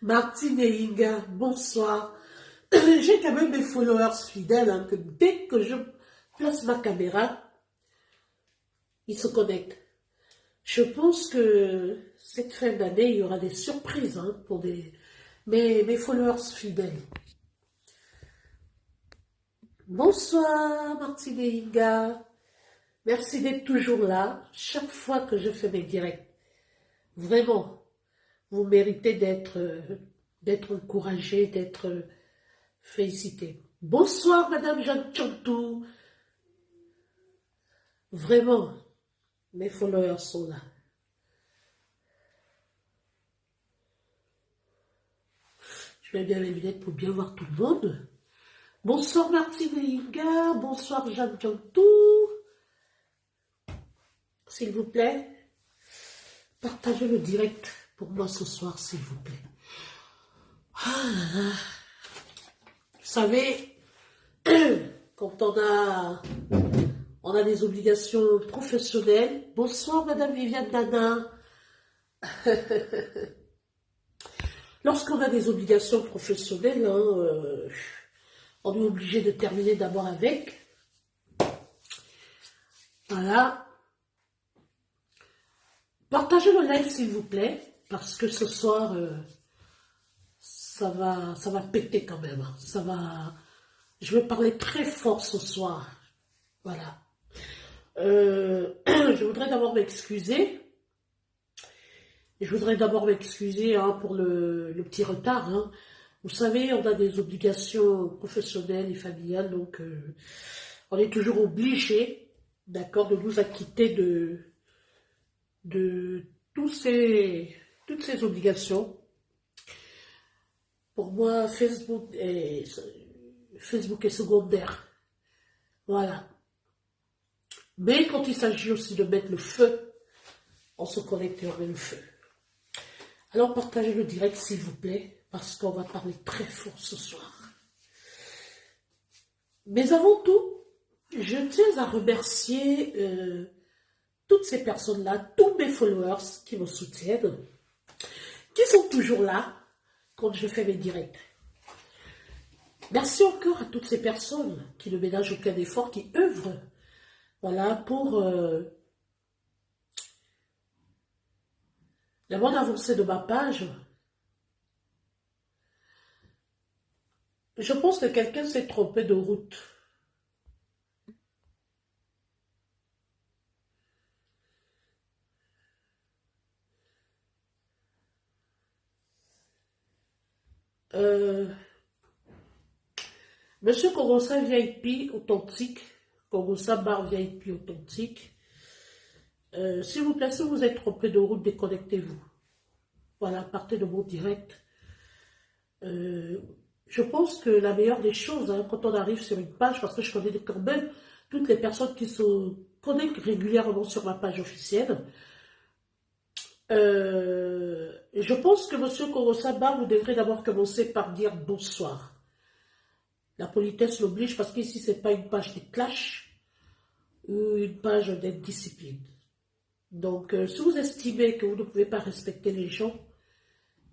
Martine et Inga, bonsoir. J'ai quand même des followers fidèles, hein, que dès que je place ma caméra, ils se connectent. Je pense que cette fin d'année, il y aura des surprises, hein, pour mes followers fidèles. Bonsoir Martine et Inga. Merci d'être toujours là, chaque fois que je fais mes directs. Vraiment, vous méritez d'être encouragé, d'être félicité. Bonsoir Madame Jeanne Chantou. Vraiment, mes followers sont là. Je mets bien mes lunettes pour bien voir tout le monde. Bonsoir Martine et Inga. Bonsoir Jeanne Chantou. S'il vous plaît, partagez le direct pour moi ce soir, s'il vous plaît. Vous savez, quand on a des obligations professionnelles. Bonsoir Madame Viviane Dana. Lorsqu'on a des obligations professionnelles, hein, on est obligé de terminer d'abord avec. Voilà. Partagez le live s'il vous plaît, parce que ce soir, ça va péter quand même. Hein. Je vais parler très fort ce soir. Voilà. Je voudrais d'abord m'excuser. Hein, pour le petit retard. Hein. Vous savez, on a des obligations professionnelles et familiales, donc on est toujours obligé, d'accord, de nous acquitter de toutes ces obligations. Pour moi, Facebook est secondaire. Voilà. Mais quand il s'agit aussi de mettre le feu, on se connecte et on met le feu. Alors partagez le direct s'il vous plaît, parce qu'on va parler très fort ce soir. Mais avant tout, je tiens à remercier toutes ces personnes-là, tous mes followers qui me soutiennent, qui sont toujours là quand je fais mes directs. Merci encore à toutes ces personnes qui ne ménagent aucun effort, qui œuvrent, voilà, pour la bonne avancée de ma page. Je pense que quelqu'un s'est trompé de route. Monsieur Kongosa VIP authentique, Kongosa bar VIP authentique, s'il vous plaît, si vous êtes trompé de route, déconnectez-vous. Voilà, partez de mon direct. Je pense que la meilleure des choses, hein, quand on arrive sur une page, parce que je connais quand même toutes les personnes qui se connectent régulièrement sur ma page officielle, je pense que Monsieur Kongosa bar, vous devrez d'abord commencer par dire bonsoir. La politesse l'oblige parce qu'ici, ce n'est pas une page de clash ou une page d'indiscipline. Donc, si vous estimez que vous ne pouvez pas respecter les gens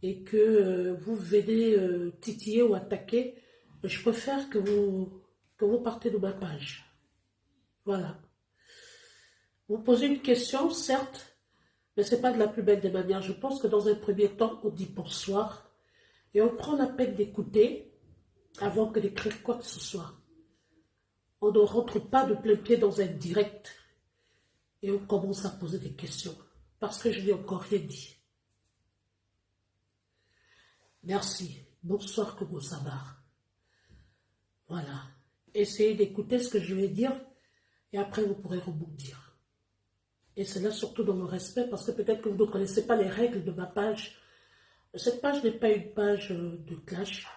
et que vous venez titiller ou attaquer, je préfère que vous partez de ma page. Voilà. Vous posez une question, certes, mais ce n'est pas de la plus belle des manières. Je pense que dans un premier temps, on dit bonsoir et on prend la peine d'écouter avant que d'écrire quoi que ce soit. On ne rentre pas de plein pied dans un direct et on commence à poser des questions parce que je n'ai encore rien dit. Merci. Bonsoir Kogo Sabar. Voilà. Essayez d'écouter ce que je vais dire et après vous pourrez rebondir. Et c'est là surtout dans le respect parce que peut-être que vous ne connaissez pas les règles de ma page. Cette page n'est pas une page de clash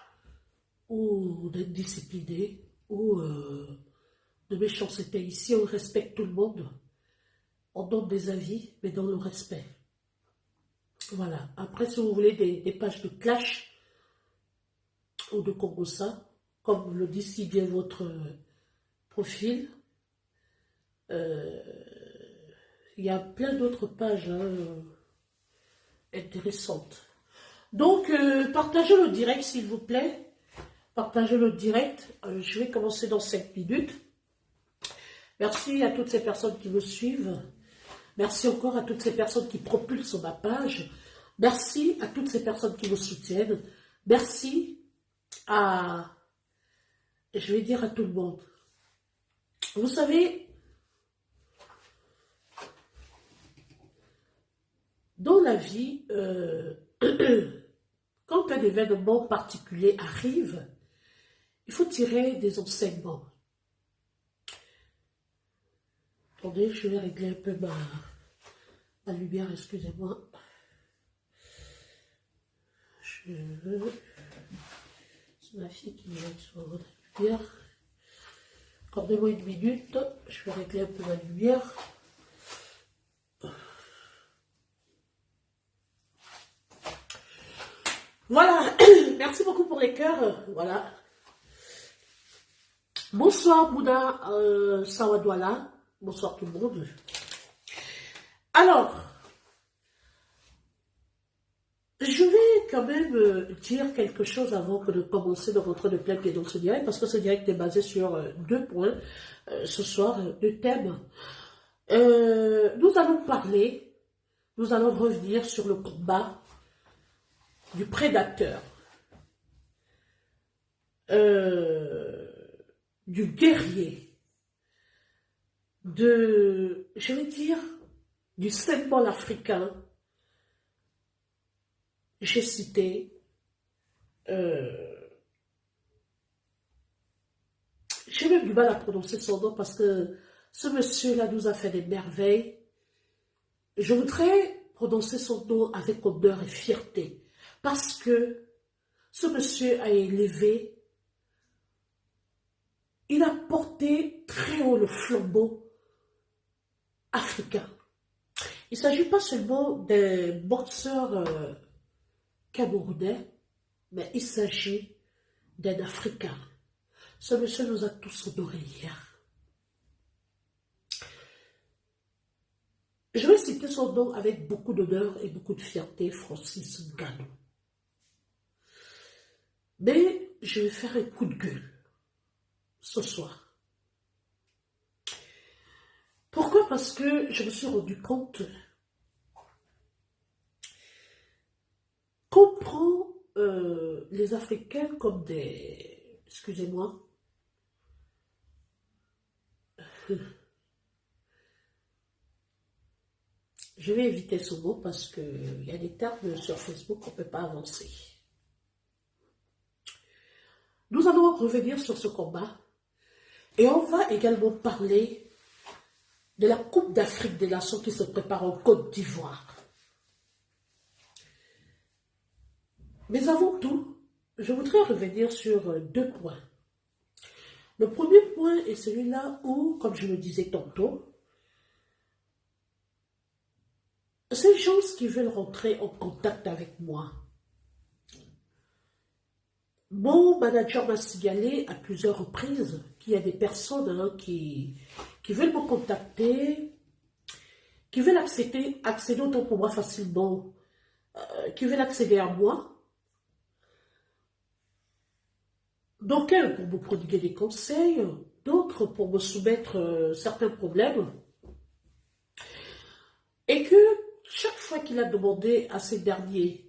ou d'indiscipliné ou de méchanceté. Ici, on respecte tout le monde. On donne des avis, mais dans le respect. Voilà. Après, si vous voulez des pages de clash ou de Kongosa, comme le dit si bien votre profil, il y a plein d'autres pages intéressantes. Donc, partagez le direct, s'il vous plaît. Partagez le direct. Je vais commencer dans 5 minutes. Merci à toutes ces personnes qui me suivent. Merci encore à toutes ces personnes qui propulsent ma page. Merci à toutes ces personnes qui me soutiennent. Merci à, je vais dire à tout le monde. Vous savez, dans la vie, quand un événement particulier arrive, il faut tirer des enseignements. Attendez, je vais régler un peu ma lumière, excusez-moi. C'est ma fille qui me met sur la lumière. Accordez-moi une minute, je vais régler un peu ma lumière. Voilà, merci beaucoup pour les cœurs, voilà. Bonsoir Bouddha Sawadwala, bonsoir tout le monde. Alors, je vais quand même dire quelque chose avant de commencer de rentrer de plein pied dans ce direct, parce que ce direct est basé sur 2 points, ce soir, 2 thèmes. Nous allons parler, nous allons revenir sur le combat du prédateur, du guerrier, je vais dire, du symbole africain. J'ai cité, j'ai même du mal à prononcer son nom parce que ce monsieur-là nous a fait des merveilles. Je voudrais prononcer son nom avec honneur et fierté parce que ce monsieur a élevé, il a porté très haut le flambeau africain. Il ne s'agit pas seulement d'un boxeur camerounais, mais il s'agit d'un Africain. Ce monsieur nous a tous honorés hier. Je vais citer son nom avec beaucoup d'honneur et beaucoup de fierté, Francis Ngannou. Mais je vais faire un coup de gueule ce soir. Pourquoi? Parce que je me suis rendu compte qu'on prend les Africains comme des... Excusez-moi. Je vais éviter ce mot parce qu'il y a des termes sur Facebook qu'on ne peut pas avancer. Nous allons revenir sur ce combat et on va également parler de la Coupe d'Afrique des Nations qui se prépare en Côte d'Ivoire. Mais avant tout, je voudrais revenir sur 2 points. Le premier point est celui-là où, comme je le disais tantôt, ces gens qui veulent rentrer en contact avec moi, mon manager m'a signalé à plusieurs reprises qu'il y a des personnes qui veulent me contacter, qui veulent accéder autant pour moi facilement, qui veulent accéder à moi. Donc, elles pour me prodiguer des conseils, d'autres pour me soumettre certains problèmes. Et que chaque fois qu'il a demandé à ces derniers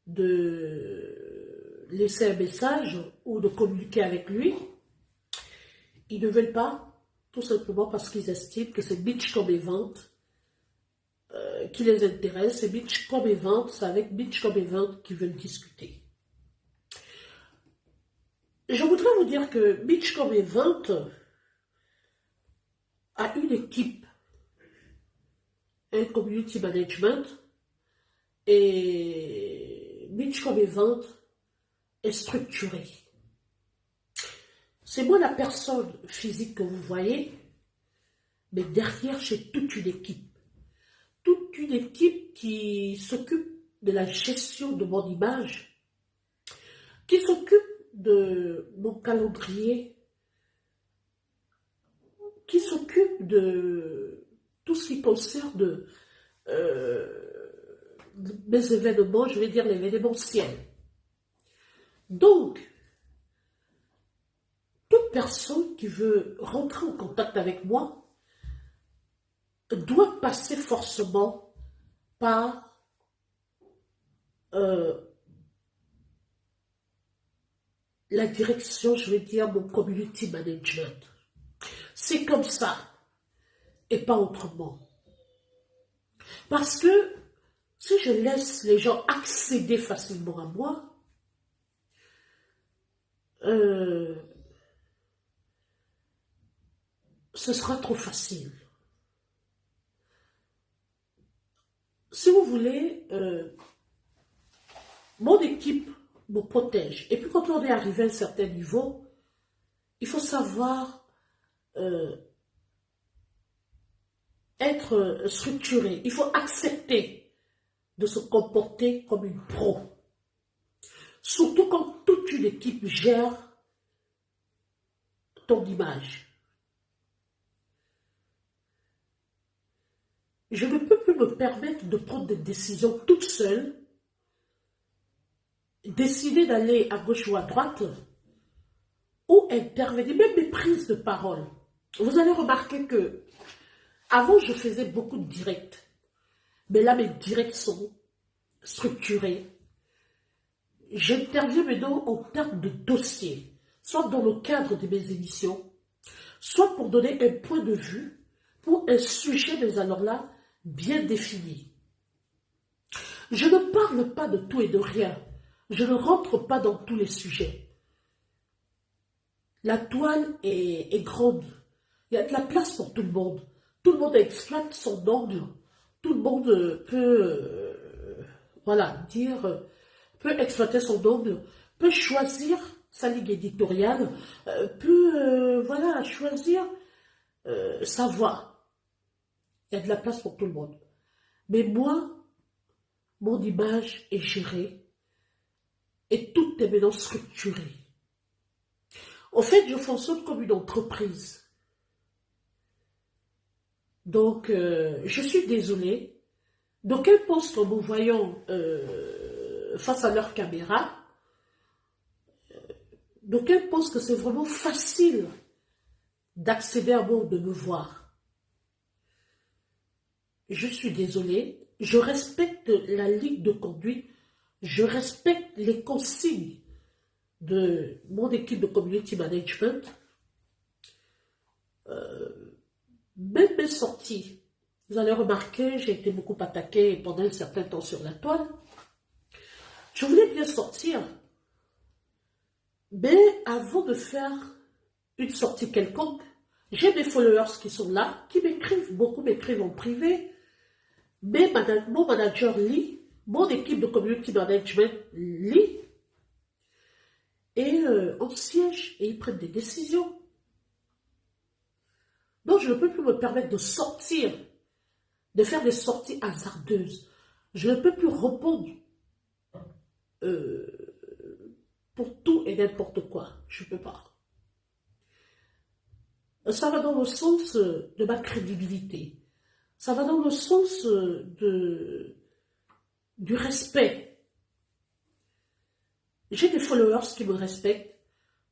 de laisser un message ou de communiquer avec lui, ils ne veulent pas, tout simplement parce qu'ils estiment que c'est Beachcom Event qui les intéresse, c'est Beachcom Event, c'est avec Beachcom Event qu'ils veulent discuter. Je voudrais vous dire que Beachcom Event a une équipe, un community management, et Beachcom Event est structuré. C'est moi la personne physique que vous voyez, mais derrière j'ai toute une équipe. Toute une équipe qui s'occupe de la gestion de mon image, qui s'occupe de mon calendrier, qui s'occupe de tout ce qui concerne mes événements, je vais dire l'événementiel. Donc, toute personne qui veut rentrer en contact avec moi doit passer forcément par la direction, je vais dire, mon community management. C'est comme ça et pas autrement. Parce que si je laisse les gens accéder facilement à moi, ce sera trop facile. Si vous voulez, mon équipe me protège. Et puis quand on est arrivé à un certain niveau, il faut savoir être structuré. Il faut accepter de se comporter comme une pro. Surtout quand toute une équipe gère ton image. Je ne peux plus me permettre de prendre des décisions toute seule, décider d'aller à gauche ou à droite, ou intervenir, même mes prises de parole. Vous allez remarquer que avant, je faisais beaucoup de directs, mais là, mes directs sont structurés. J'interviens maintenant en termes de dossier, soit dans le cadre de mes émissions, soit pour donner un point de vue pour un sujet, mais alors là, bien défini. Je ne parle pas de tout et de rien. Je ne rentre pas dans tous les sujets. La toile est grande. Il y a de la place pour tout le monde. Tout le monde exploite son angle. Tout le monde peut, peut exploiter son angle, peut choisir sa ligne éditoriale, peut, choisir sa voix. Il y a de la place pour tout le monde. Mais moi, mon image est gérée et tout est maintenant structuré. En fait, je fonctionne comme une entreprise. Donc, je suis désolée. D'aucuns pensent qu'en me voyant face à leur caméra, d'aucuns pensent que c'est vraiment facile d'accéder à moi ou de me voir. Je suis désolée, je respecte la ligne de conduite, je respecte les consignes de mon équipe de community management. Même mes sorties, vous allez remarquer, j'ai été beaucoup attaquée pendant un certain temps sur la toile. Je voulais bien sortir, mais avant de faire une sortie quelconque, j'ai mes followers qui sont là, qui m'écrivent, beaucoup m'écrivent en privé, mais mon manager lit, mon équipe de community management lit, et on siège et ils prennent des décisions. Donc je ne peux plus me permettre de sortir, de faire des sorties hasardeuses. Je ne peux plus répondre pour tout et n'importe quoi. Je ne peux pas. Ça va dans le sens de ma crédibilité. Ça va dans le sens du respect. J'ai des followers qui me respectent.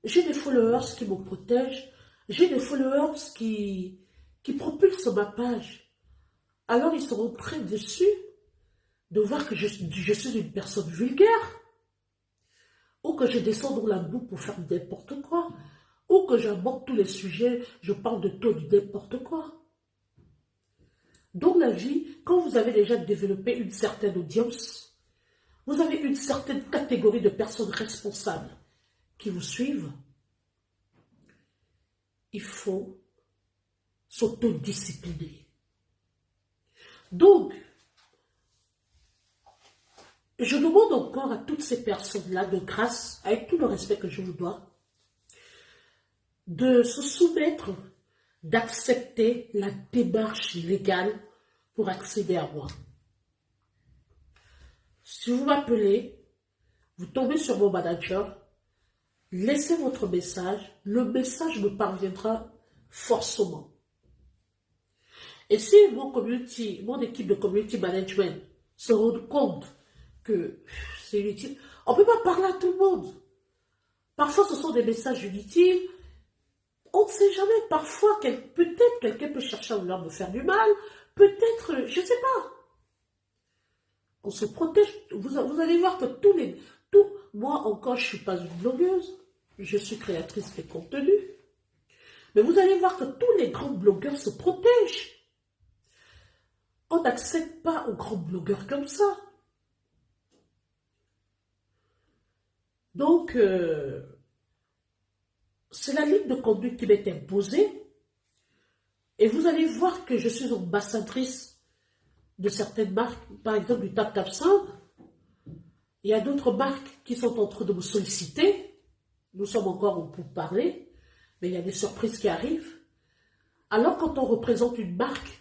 J'ai des followers qui me protègent. J'ai des followers qui propulsent ma page. Alors ils seront très déçus de voir que je suis une personne vulgaire. Ou que je descends dans la boue pour faire n'importe quoi. Ou que j'aborde tous les sujets, je parle de tout, de n'importe quoi. Dans la vie, quand vous avez déjà développé une certaine audience, vous avez une certaine catégorie de personnes responsables qui vous suivent, il faut s'autodiscipliner. Donc, je demande encore à toutes ces personnes-là, de grâce, avec tout le respect que je vous dois, de se soumettre, d'accepter la démarche légale pour accéder à moi. Si vous m'appelez, vous tombez sur mon manager, laissez votre message, le message me parviendra forcément. Et si mon équipe de community management se rendent compte que c'est inutile. On ne peut pas parler à tout le monde. Parfois, ce sont des messages inutiles. On ne sait jamais. Parfois, peut-être quelqu'un peut chercher à vouloir me faire du mal. Peut-être, je ne sais pas. On se protège. Vous allez voir que moi encore, je ne suis pas une blogueuse. Je suis créatrice de contenu. Mais vous allez voir que tous les grands blogueurs se protègent. On n'accède pas aux grands blogueurs comme ça. Donc, c'est la ligne de conduite qui m'est imposée. Et vous allez voir que je suis ambassadrice de certaines marques, par exemple du Tap Tap Sound. Il y a d'autres marques qui sont en train de me solliciter. Nous sommes encore en pourparlers, mais il y a des surprises qui arrivent. Alors, quand on représente une marque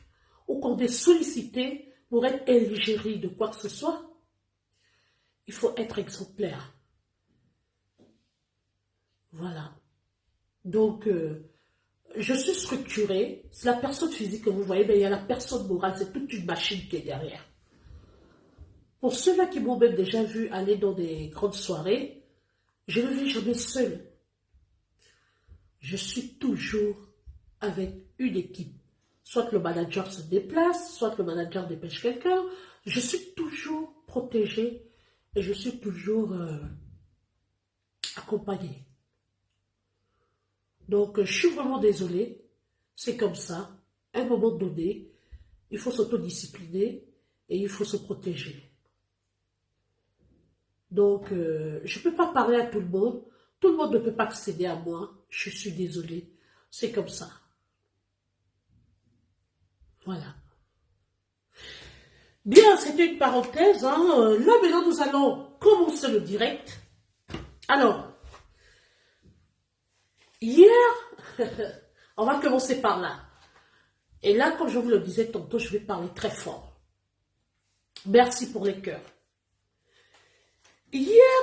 ou qu'on est sollicité pour être l'égérie de quoi que ce soit, il faut être exemplaire. Voilà. Donc, je suis structurée. C'est la personne physique que vous voyez, mais il y a la personne morale. C'est toute une machine qui est derrière. Pour ceux-là qui m'ont même déjà vu aller dans des grandes soirées, je ne vais jamais seule. Je suis toujours avec une équipe. Soit le manager se déplace, soit le manager dépêche quelqu'un. Je suis toujours protégée et je suis toujours accompagnée. Donc, je suis vraiment désolée. C'est comme ça. À un moment donné, il faut s'autodiscipliner et il faut se protéger. Donc, je ne peux pas parler à tout le monde. Tout le monde ne peut pas accéder à moi. Je suis désolée. C'est comme ça. Voilà. Bien, c'était une parenthèse. Hein. Là, maintenant, nous allons commencer le direct. Alors, hier, on va commencer par là. Et là, comme je vous le disais tantôt, je vais parler très fort. Merci pour les cœurs. Hier,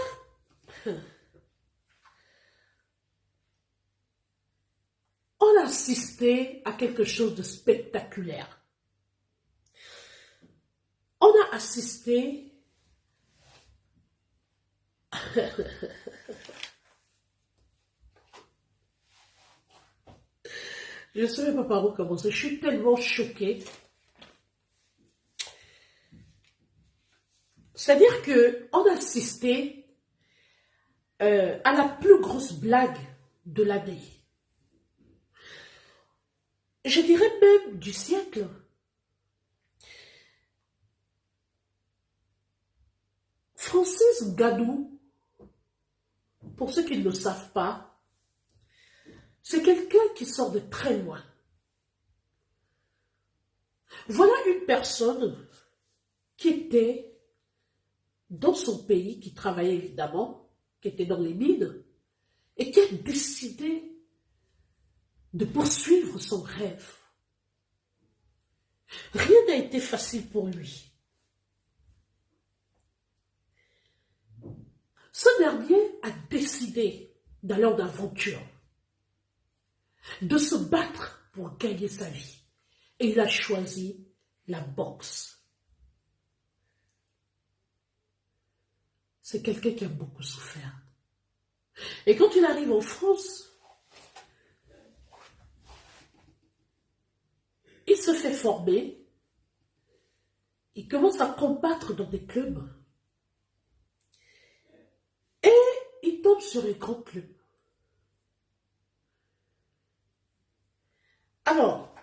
on a assisté à quelque chose de spectaculaire. On a assisté je ne sais même pas par où commencer. Je suis tellement choquée. C'est-à-dire qu'on a assisté à la plus grosse blague de l'année. Je dirais même du siècle. Francis Ngannou, pour ceux qui ne le savent pas, c'est quelqu'un qui sort de très loin. Voilà une personne qui était dans son pays, qui travaillait évidemment, qui était dans les mines, et qui a décidé de poursuivre son rêve. Rien n'a été facile pour lui. Ce dernier a décidé d'aller en aventure, de se battre pour gagner sa vie. Et il a choisi la boxe. C'est quelqu'un qui a beaucoup souffert. Et quand il arrive en France, il se fait former, il commence à combattre dans des clubs, et il tombe sur un grand club. Alors,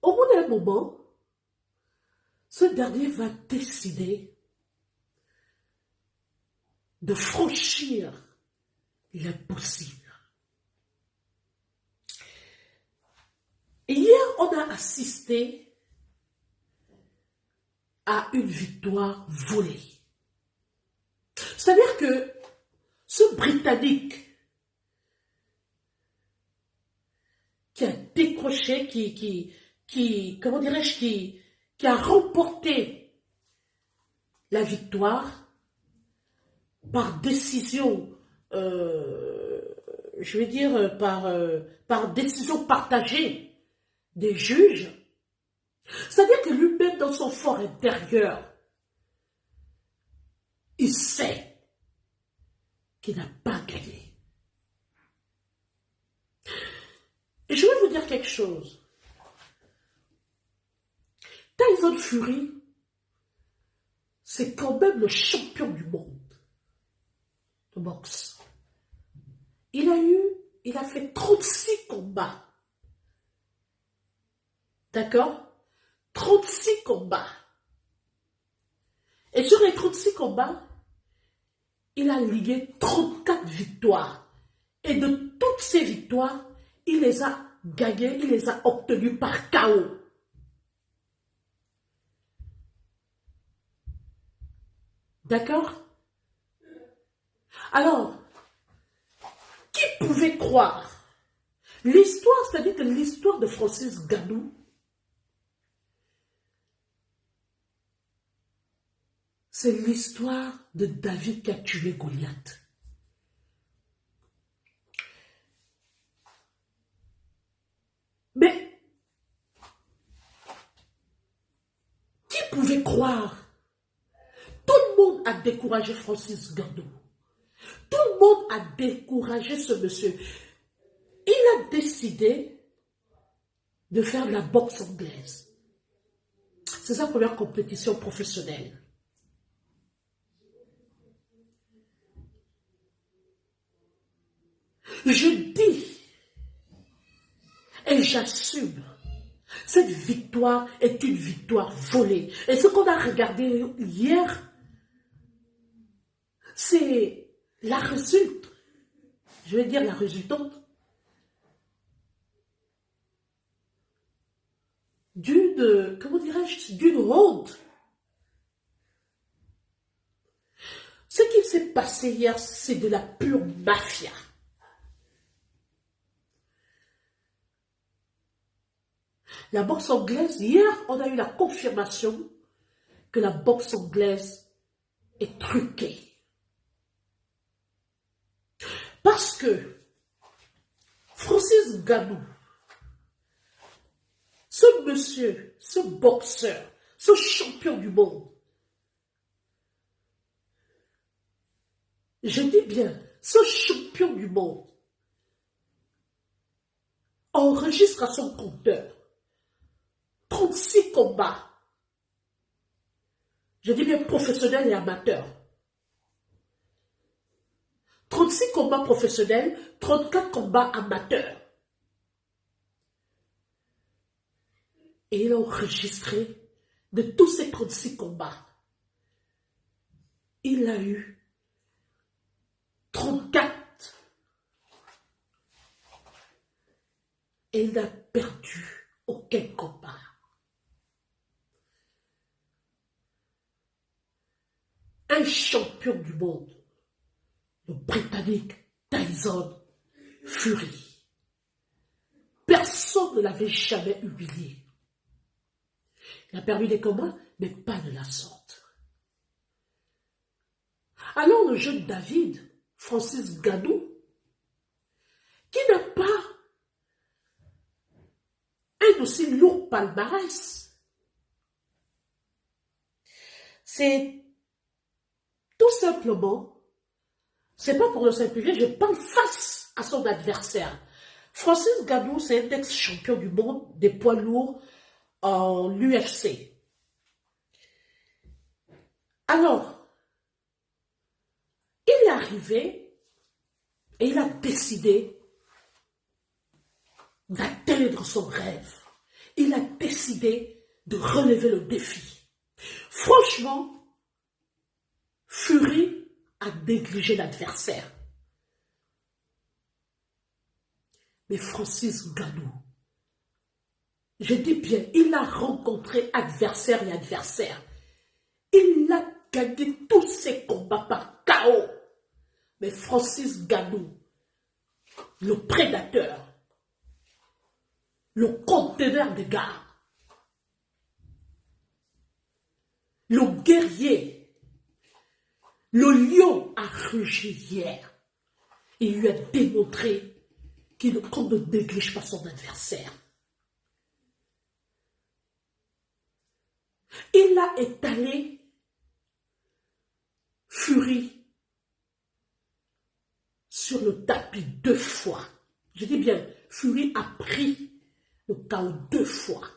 au bout d'un moment, ce dernier va décider de franchir l'impossible. Hier, on a assisté à une victoire volée. C'est-à-dire que ce Britannique qui a décroché, comment dirais-je, qui a remporté la victoire par décision, je vais dire par décision partagée des juges, C'est-à-dire que lui-même, dans son fort intérieur, il sait qu'il n'a pas gagné. Et je vais vous dire quelque chose. Tyson Fury, c'est quand même le champion du monde de boxe. Il a fait 36 combats. D'accord? 36 combats. Et sur les 36 combats, il a ligué 34 victoires. Et de toutes ces victoires, il les a gagnées, il les a obtenues par KO. D'accord? Alors, qui pouvait croire? L'histoire, c'est-à-dire que l'histoire de Francis Ngannou, c'est l'histoire de David qui a tué Goliath. Mais, qui pouvait croire? Tout le monde a découragé Francis Ngannou. Tout le monde a découragé ce monsieur. Il a décidé de faire de la boxe anglaise. C'est sa première compétition professionnelle. Je dis et j'assume, cette victoire est une victoire volée. Et ce qu'on a regardé hier, c'est la résultante, je vais dire la résultante, d'une, comment dirais-je, d'une honte. Ce qui s'est passé hier, c'est de la pure mafia. La boxe anglaise, hier, on a eu la confirmation que la boxe anglaise est truquée. Parce que Francis Ngannou, ce monsieur, ce boxeur, ce champion du monde, je dis bien, ce champion du monde, enregistre à son compteur 36 combats. Je dis bien professionnels et amateurs. 36 combats professionnels, 34 combats amateurs. Et il a enregistré de tous ces 36 combats. Il a eu 34. Et il n'a perdu aucun combat. Un champion du monde, le Britannique Tyson Fury. Personne ne l'avait jamais humilié. Il a perdu des combats, mais pas de la sorte. Alors le jeune David, Francis Ngannou, qui n'a pas un aussi lourd palmarès, c'est tout simplement, c'est pas pour le simplifier, je parle face à son adversaire. Francis Ngannou, c'est un ex-champion du monde des poids lourds en UFC. Alors, il est arrivé et il a décidé d'atteindre son rêve. Il a décidé de relever le défi. Franchement, Fury a négligé l'adversaire. Mais Francis Ngannou, je dis bien, il a rencontré adversaire et adversaire. Il a gagné tous ses combats par KO. Mais Francis Ngannou, le prédateur, le conteneur de gars, le guerrier, le lion a rugi hier. Il lui a démontré qu'on ne néglige pas son adversaire. Il a étalé Fury sur le tapis 2 fois. Je dis bien, Fury a pris le chaos 2 fois.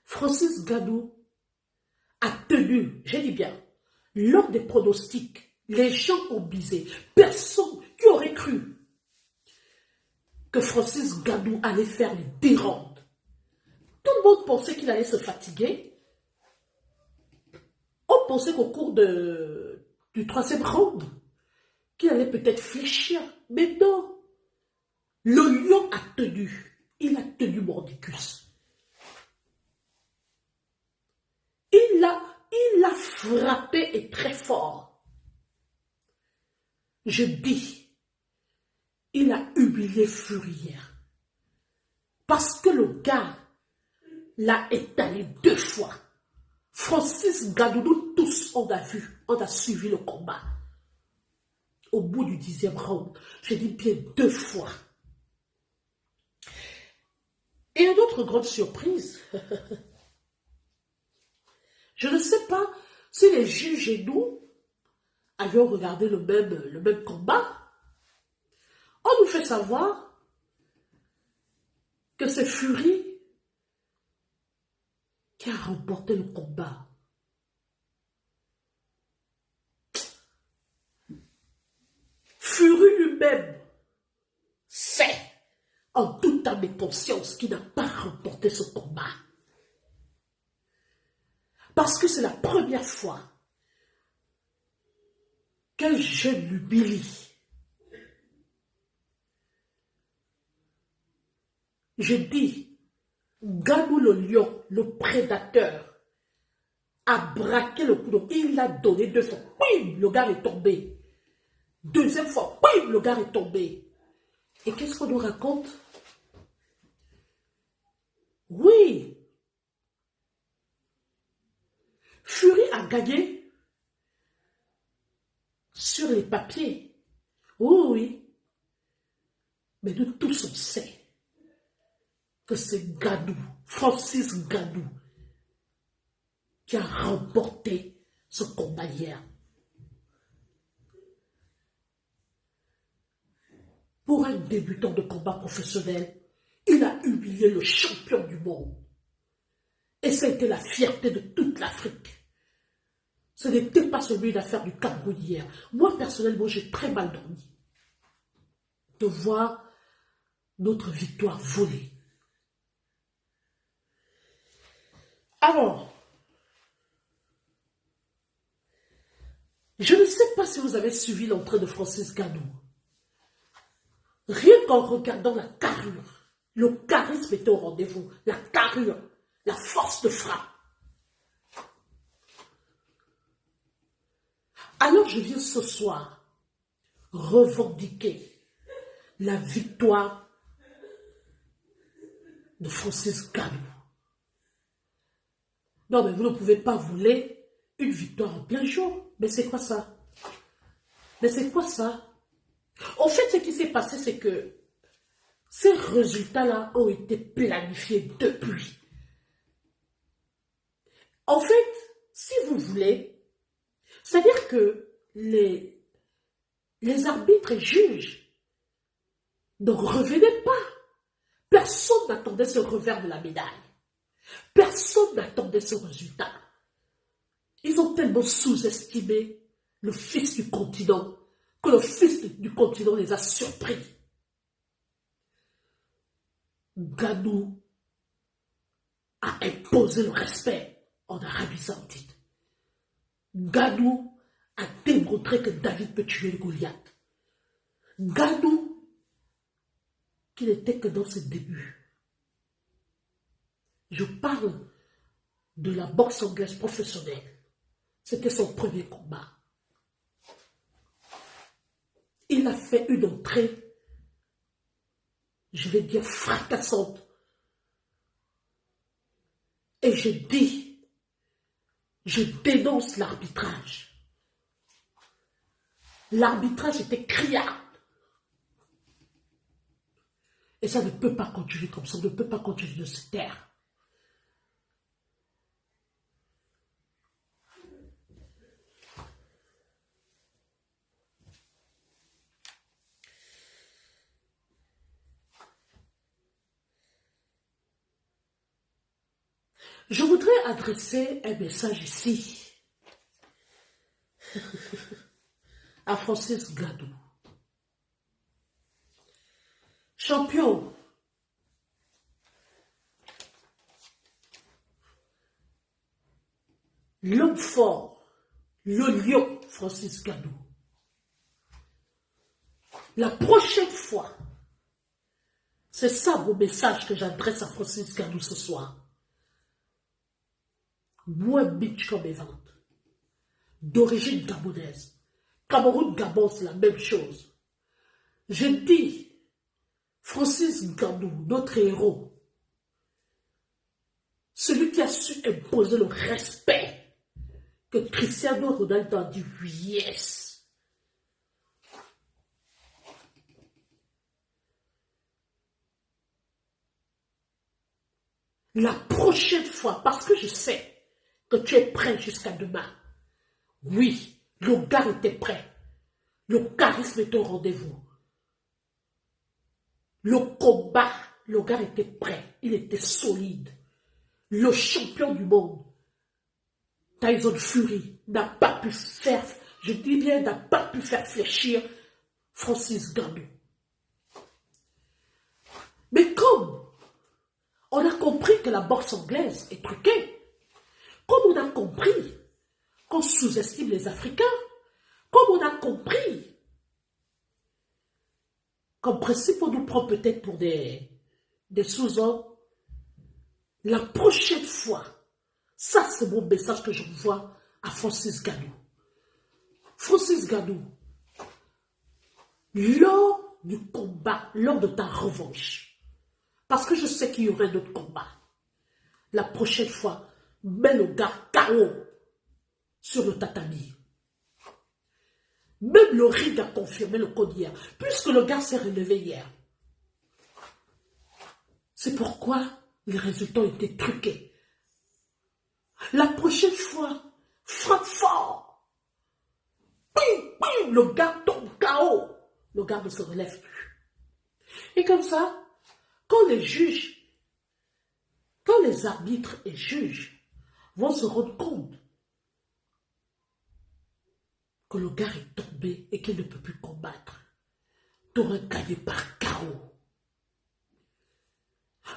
Francis Ngannou a tenu, j'ai dit bien, lors des pronostics, les gens ont misé. Personne qui aurait cru que Francis Ngannou allait faire les 10 rounds. Tout le monde pensait qu'il allait se fatiguer. On pensait qu'au cours du 3e round, qu'il allait peut-être fléchir. Mais non. Le lion a tenu. Il a tenu mordicus. Il a frappé et très fort. Je dis, il a humilié Fury hier. Parce que le gars l'a étalé 2 fois. Francis Ngannou, nous tous, on a vu, on a suivi le combat. Au bout du 10e round, je dis bien 2 fois. Et une autre grande surprise, je ne sais pas si les juges et nous avions regardé le même combat. On nous fait savoir que c'est Fury qui a remporté le combat. Fury lui-même sait, en toute âme et conscience, qu'il n'a pas remporté ce combat. Parce que c'est la première fois qu'un jeune l'humilie. Je dis, Ngannou le lion, le prédateur, a braqué le couteau. Il l'a donné 2 fois. Bim, le gars est tombé. 2e fois, bim, le gars est tombé. Et qu'est-ce qu'on nous raconte? Oui. Fury a gagné sur les papiers. Oui, oui. Mais nous tous on sait que c'est Ngannou, Francis Ngannou, qui a remporté ce combat hier. Pour un débutant de combat professionnel, il a humilié le champion du monde. Et ça a été la fierté de toute l'Afrique. Ce n'était pas celui d'affaire du Cameroun hier. Moi, personnellement, j'ai très mal dormi de voir notre victoire volée. Alors, je ne sais pas si vous avez suivi l'entrée de Francis Ngannou. Rien qu'en regardant la carrure, le charisme était au rendez-vous, la carrure, la force de frappe. Alors je viens ce soir revendiquer la victoire de Francis Ngannou. Non, mais vous ne pouvez pas vouloir une victoire en plein jour. Mais c'est quoi ça? Mais c'est quoi ça? En fait, ce qui s'est passé, c'est que ces résultats-là ont été planifiés depuis. En fait, si vous voulez, c'est-à-dire que les arbitres et juges ne revenaient pas. Personne n'attendait ce revers de la médaille. Personne n'attendait ce résultat. Ils ont tellement sous-estimé le fils du continent que le fils du continent les a surpris. Ngannou a imposé le respect en Arabie Saoudite. Ngannou a démontré que David peut tuer le Goliath. Ngannou, qui n'était que dans ses débuts. Je parle de la boxe anglaise professionnelle. C'était son premier combat. Il a fait une entrée, je vais dire fracassante. Et je dis, je dénonce l'arbitrage. L'arbitrage était criard. Et ça ne peut pas continuer comme ça, on ne peut pas continuer de se taire. Je voudrais adresser un message ici à Francis Gadou. Champion, l'homme fort, le lion Francis Gadou. La prochaine fois, c'est ça mon message que j'adresse à Francis Gadou ce soir. Moi, bitch comme mes ventes, d'origine gabonaise. Cameroun-Gabon, c'est la même chose. Je dis, Francis Gadou, notre héros, celui qui a su imposer le respect que Cristiano Ronaldo a dit yes. La prochaine fois, parce que je sais que tu es prêt jusqu'à demain. Oui, le gars était prêt. Le charisme était au rendez-vous. Le combat, le gars était prêt. Il était solide. Le champion du monde, Tyson Fury, n'a pas pu faire, je dis bien, n'a pas pu faire fléchir Francis Gadou. Mais comme on a compris que la boxe anglaise est truquée, comme on a compris qu'on sous-estime les Africains, comme on a compris qu'en principe on nous prend peut-être pour des sous-hommes, la prochaine fois, ça c'est mon message que j'envoie à Francis Gadou. Francis Gadou, lors du combat, lors de ta revanche, parce que je sais qu'il y aurait d'autres combats, la prochaine fois, mets le gars KO sur le tatami. Même le ring a confirmé le code hier, puisque le gars s'est relevé hier. C'est pourquoi les résultats ont été truqués. La prochaine fois, frappe fort. Bim, bim, le gars tombe KO. Le gars ne se relève plus. Et comme ça, quand les juges, quand les arbitres et juges vont se rendre compte que le gars est tombé et qu'il ne peut plus combattre, tu auras gagné par KO.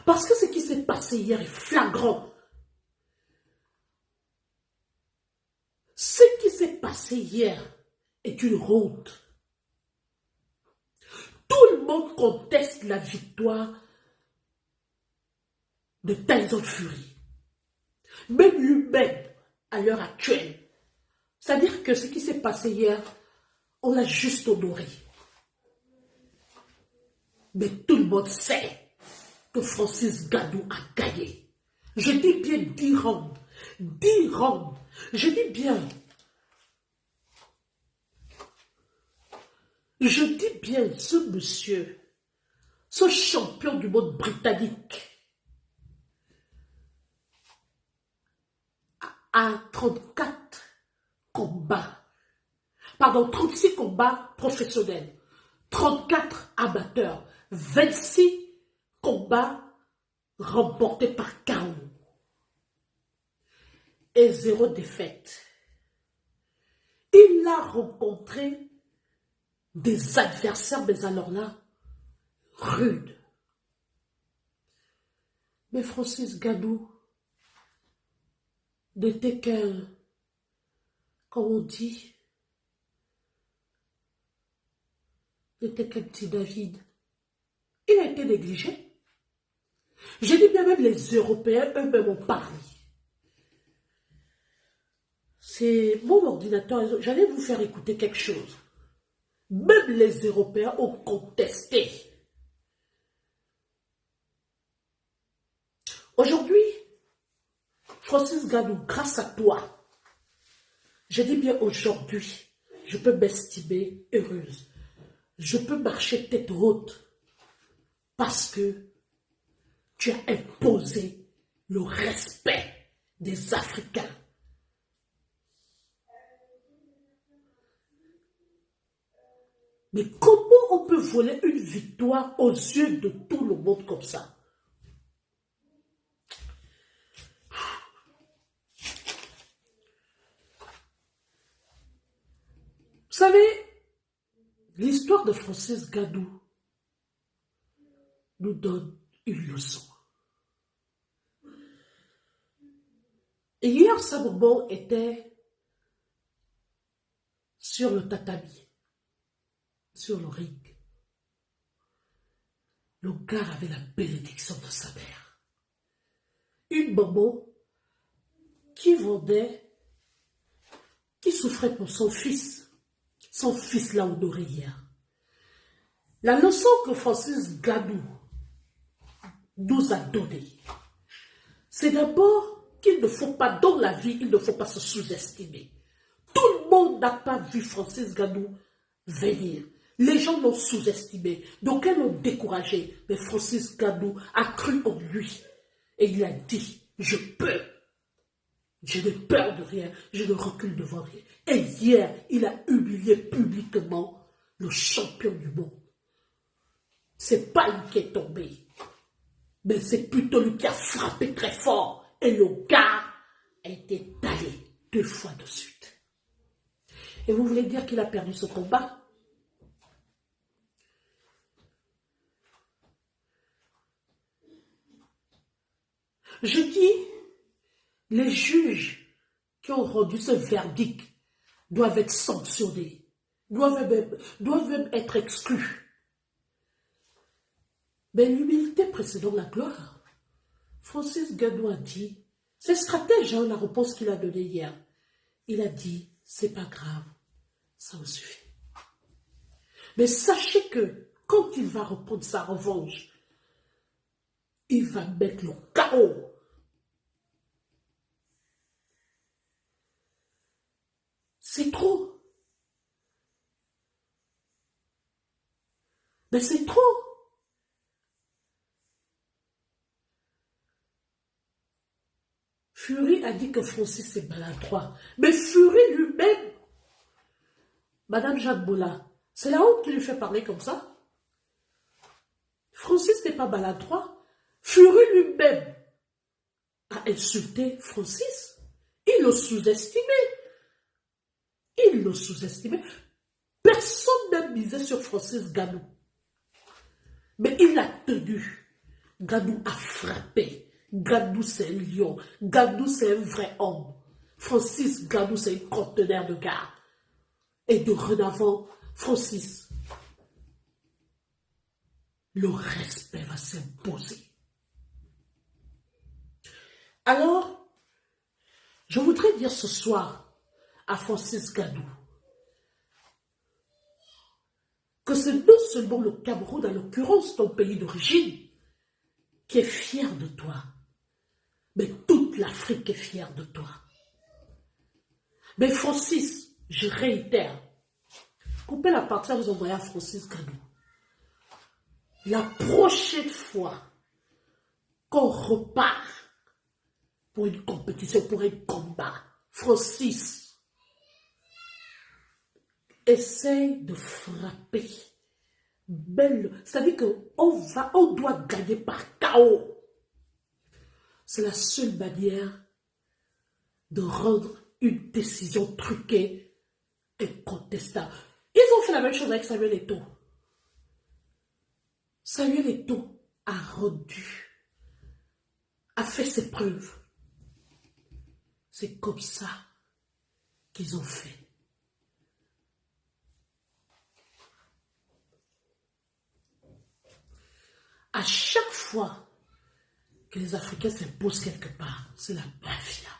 Parce que ce qui s'est passé hier est flagrant. Ce qui s'est passé hier est une honte. Tout le monde conteste la victoire de Tyson Fury. Même lui-même, à l'heure actuelle. C'est-à-dire que ce qui s'est passé hier, on l'a juste honoré. Mais tout le monde sait que Francis Gadou a gagné. Je dis bien 10 rounds. 10 rounds. Je dis bien. Je dis bien ce monsieur, ce champion du monde britannique, a 34 combats. Pardon, 36 combats professionnels. 34 amateurs. 26 combats remportés par KO. Et 0 défaite. Il a rencontré des adversaires, mais alors là, rudes. Mais Francis Gadou n'était qu'un, comme on dit, n'était qu'un petit David. Il a été négligé. J'ai dit bien même les Européens eux-mêmes ont parlé. C'est mon ordinateur, j'allais vous faire écouter quelque chose. Même les Européens ont contesté. Aujourd'hui, Francis Gadou, grâce à toi, je dis bien aujourd'hui, je peux m'estimer heureuse. Je peux marcher tête haute parce que tu as imposé le respect des Africains. Mais comment on peut voler une victoire aux yeux de tout le monde comme ça? Vous savez, l'histoire de Francis Gadou nous donne une leçon. Et hier, Sabobo était sur le tatami, sur le ring. Le gars avait la bénédiction de sa mère. Une maman qui vendait, qui souffrait pour son fils l'a honoré hier. La leçon que Francis Gadou nous a donnée, c'est d'abord qu'il ne faut pas, dans la vie, il ne faut pas se sous-estimer. Tout le monde n'a pas vu Francis Gadou venir. Les gens l'ont sous-estimé, donc ils l'ont découragé. Mais Francis Gadou a cru en lui. Et il a dit, je peux. Je n'ai peur de rien, je ne recule devant rien. Et hier, il a humilié publiquement le champion du monde. C'est pas lui qui est tombé, mais c'est plutôt lui qui a frappé très fort. Et le gars a été taillé 2 fois de suite. Et vous voulez dire qu'il a perdu ce combat? Je dis, les juges qui ont rendu ce verdict doivent être sanctionnés, doivent même être exclus. Mais l'humilité précédant la gloire. Francis Gadou a dit, c'est stratège, hein, la réponse qu'il a donnée hier. Il a dit, c'est pas grave, ça me suffit. Mais sachez que quand il va reprendre sa revanche, il va mettre le chaos. C'est trop. Mais c'est trop. Fury a dit que Francis est maladroit. Mais Fury lui-même, Madame Jacques Boula, c'est la honte qui lui fait parler comme ça. Francis n'est pas maladroit. Fury lui-même a insulté Francis. Il le sous-estimait. Il le sous-estimait. Personne n'a misé sur Francis Gadou. Mais il a tenu. Gadou a frappé. Gadou c'est un lion. Gadou c'est un vrai homme. Francis Gadou c'est un conteneur de gars. Et dorénavant, Francis, le respect va s'imposer. Alors, je voudrais dire ce soir à Francis Gadou que c'est non seulement le Cameroun, en l'occurrence ton pays d'origine, qui est fier de toi, mais toute l'Afrique est fière de toi. Mais Francis, je réitère, coupez la partie à vous envoyer à Francis Gadou. La prochaine fois qu'on repart pour une compétition, pour un combat, Francis, essaye de frapper. C'est-à-dire qu'on doit gagner par KO. C'est la seule manière de rendre une décision truquée incontestable. Ils ont fait la même chose avec Samuel Eto'o. Samuel Eto'o a fait ses preuves. C'est comme ça qu'ils ont fait. À chaque fois que les Africains s'imposent quelque part, c'est la mafia.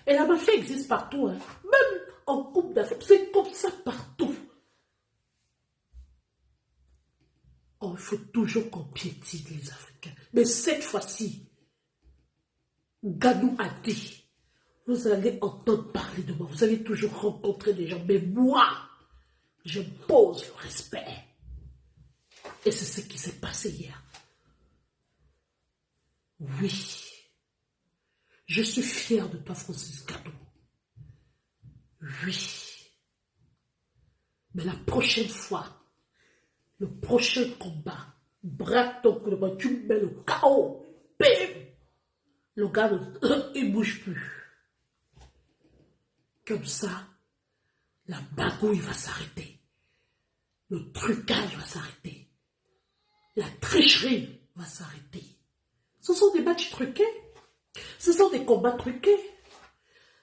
Et la mafia existe partout, hein. Même en Coupe d'Afrique, c'est comme ça partout. Oh, il faut toujours qu'on piétine les Africains. Mais cette fois-ci, Gadou a dit, vous allez entendre parler de moi, vous allez toujours rencontrer des gens, mais moi, je pose le respect. Et c'est ce qui s'est passé hier. Oui. Je suis fier de toi, Francis Gadou. Oui. Mais la prochaine fois, le prochain combat, braque ton coup de poing, tu mets le KO. Bim! Le gars, il ne bouge plus. Comme ça, la bagouille va s'arrêter. Le trucage va s'arrêter. La tricherie va s'arrêter. Ce sont des matchs truqués. Ce sont des combats truqués.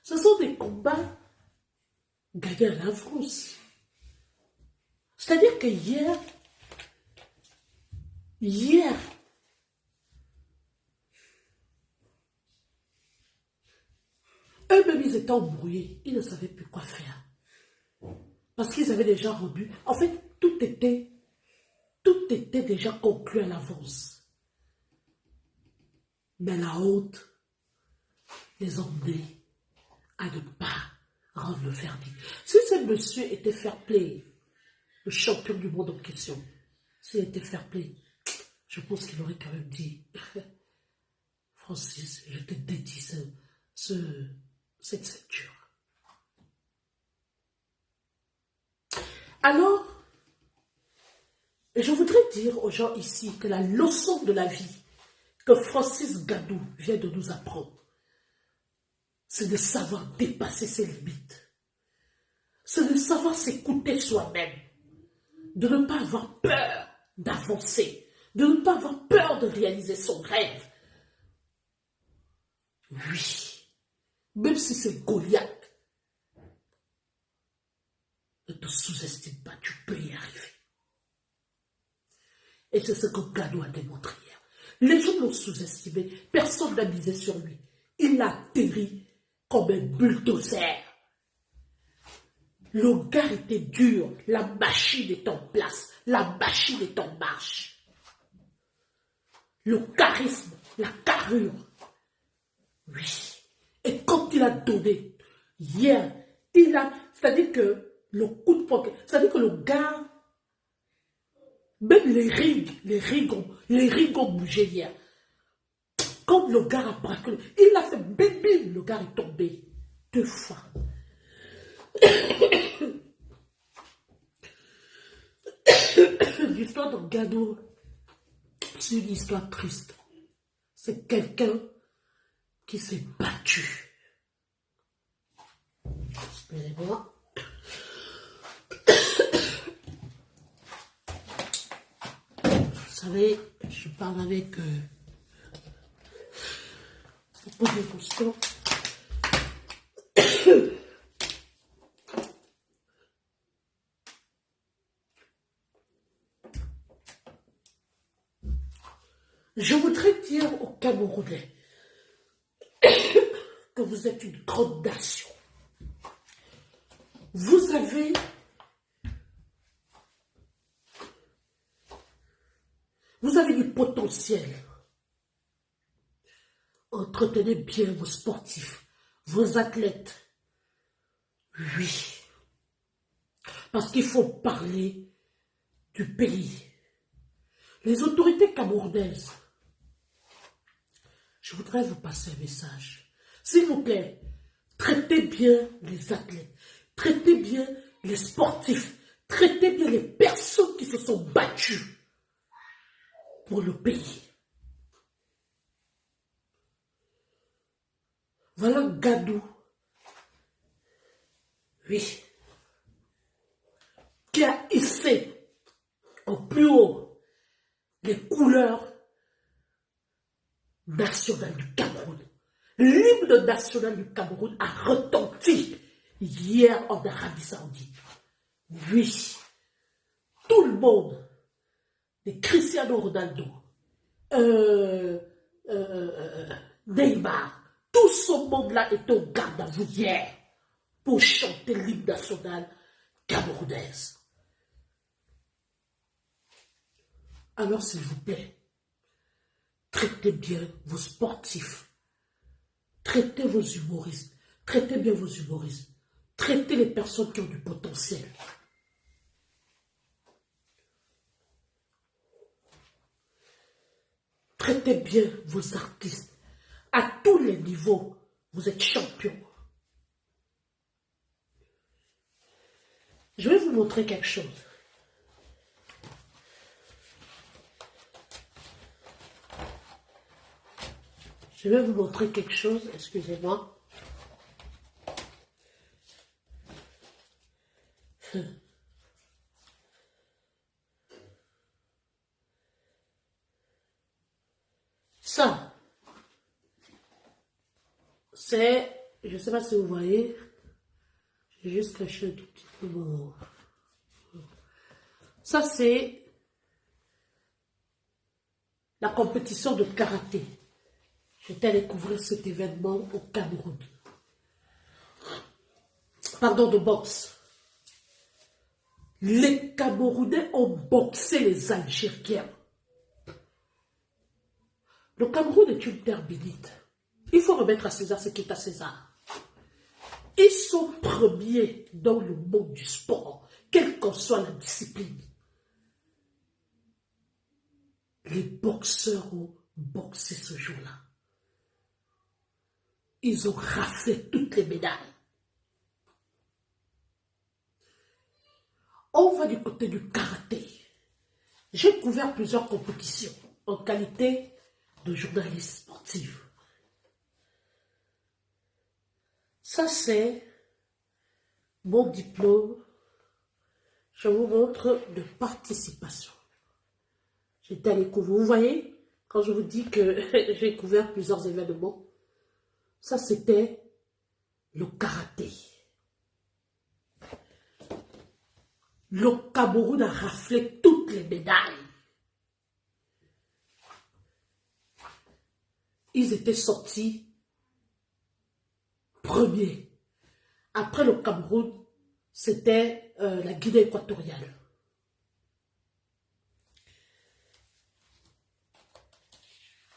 Ce sont des combats gagnés à l'avance. C'est-à-dire que hier, eux-mêmes, ils étaient embrouillés. Ils ne savaient plus quoi faire. Parce qu'ils avaient déjà rendu. En fait, tout était déjà conclu à l'avance. Mais la honte les emmenait à ne pas rendre le verdict. Si ce monsieur était fair play, le champion du monde en question, s'il était fair play, je pense qu'il aurait quand même dit Francis, je te dédie cette ceinture. Alors, je voudrais dire aux gens ici que la leçon de la vie que Francis Gadou vient de nous apprendre, c'est de savoir dépasser ses limites. C'est de savoir s'écouter soi-même. De ne pas avoir peur d'avancer. De ne pas avoir peur de réaliser son rêve. Oui. Même si c'est Goliath. Ne te sous-estime pas, tu peux y arriver. Et c'est ce que Gadou a démontré hier. Les gens l'ont sous-estimé. Personne n'a misé sur lui. Il a atterri comme un bulldozer. Le gars était dur. La machine est en place. La machine est en marche. Le charisme, la carrure. Oui. Et quand il a donné, hier, c'est-à-dire que le coup de poing, c'est-à-dire que le gars, même les rings ont bougé hier. Quand le gars a braqué, il a fait bim bim, le gars est tombé 2 fois. L'histoire de Gadou, c'est une histoire triste. C'est quelqu'un qui s'est battu. Excusez-moi. Vous savez, je parle avec beaucoup d'émotion. Je voudrais dire aux Camerounais que vous êtes une grande nation. Vous avez du potentiel. Entretenez bien vos sportifs, vos athlètes. Oui. Parce qu'il faut parler du pays. Les autorités camerounaises, je voudrais vous passer un message. S'il vous plaît, traitez bien les athlètes, traitez bien les sportifs, traitez bien les personnes qui se sont battues pour le pays. Voilà Gadou, oui, qui a hissé au plus haut les couleurs nationales du Cameroun. L'hymne national du Cameroun a retenti hier en Arabie Saoudite. Oui, tout le monde, de Cristiano Ronaldo, Neymar, tout ce monde-là est au garde à vous hier pour chanter l'hymne national camerounaise. Alors s'il vous plaît, traitez bien vos sportifs, traitez vos humoristes, traitez bien vos humoristes, traitez les personnes qui ont du potentiel. traitez bien vos artistes. À tous les niveaux, vous êtes champion. Je vais vous montrer quelque chose. Je vais vous montrer quelque chose, excusez-moi. Ça, c'est, je ne sais pas si vous voyez, j'ai juste caché un tout petit peu mon... Ça, c'est la compétition de karaté. J'étais allé couvrir cet événement au Cameroun. Pardon, de boxe. Les Camerounais ont boxé les Algériens. Le Cameroun est une terre bénite. Il faut remettre à César ce qui est à César. Ils sont premiers dans le monde du sport, quelle qu'en soit la discipline. Les boxeurs ont boxé ce jour-là. Ils ont raflé toutes les médailles. On va du côté du karaté. J'ai couvert plusieurs compétitions en qualité de journaliste sportif. Ça, c'est mon diplôme. Je vous montre de participation. J'étais allé couvrir. Vous voyez, quand je vous dis que j'ai couvert plusieurs événements, ça, c'était le karaté. Le Cameroun a raflé toutes les médailles. Ils étaient sortis premiers. Après le Cameroun, c'était la Guinée équatoriale.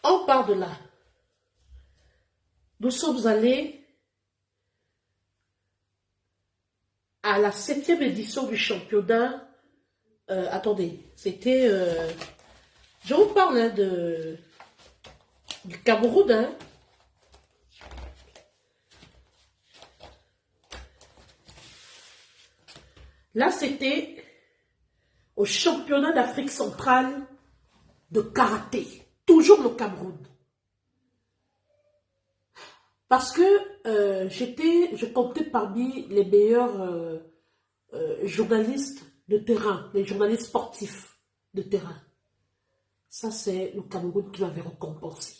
On part de là. Nous sommes allés à la 7e édition du championnat. Attendez, c'était... je vous parle hein, du Cameroun. Hein. Là, c'était au championnat d'Afrique centrale de karaté. Toujours le Cameroun. Parce que je comptais parmi les meilleurs journalistes de terrain, les journalistes sportifs de terrain. Ça, c'est le Cameroun qui m'avait récompensé.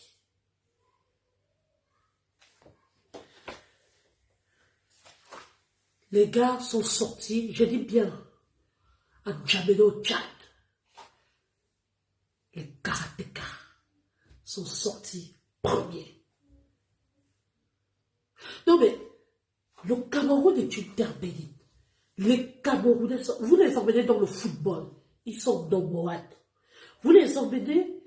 Les gars sont sortis, je dis bien, à N'Djamena, Tchad. Les karatékas sont sortis premiers. Non mais, le Cameroun est une terre bénite. Les Camerounais, vous les emmenez dans le football, ils sont dans Moad. Vous les emmenez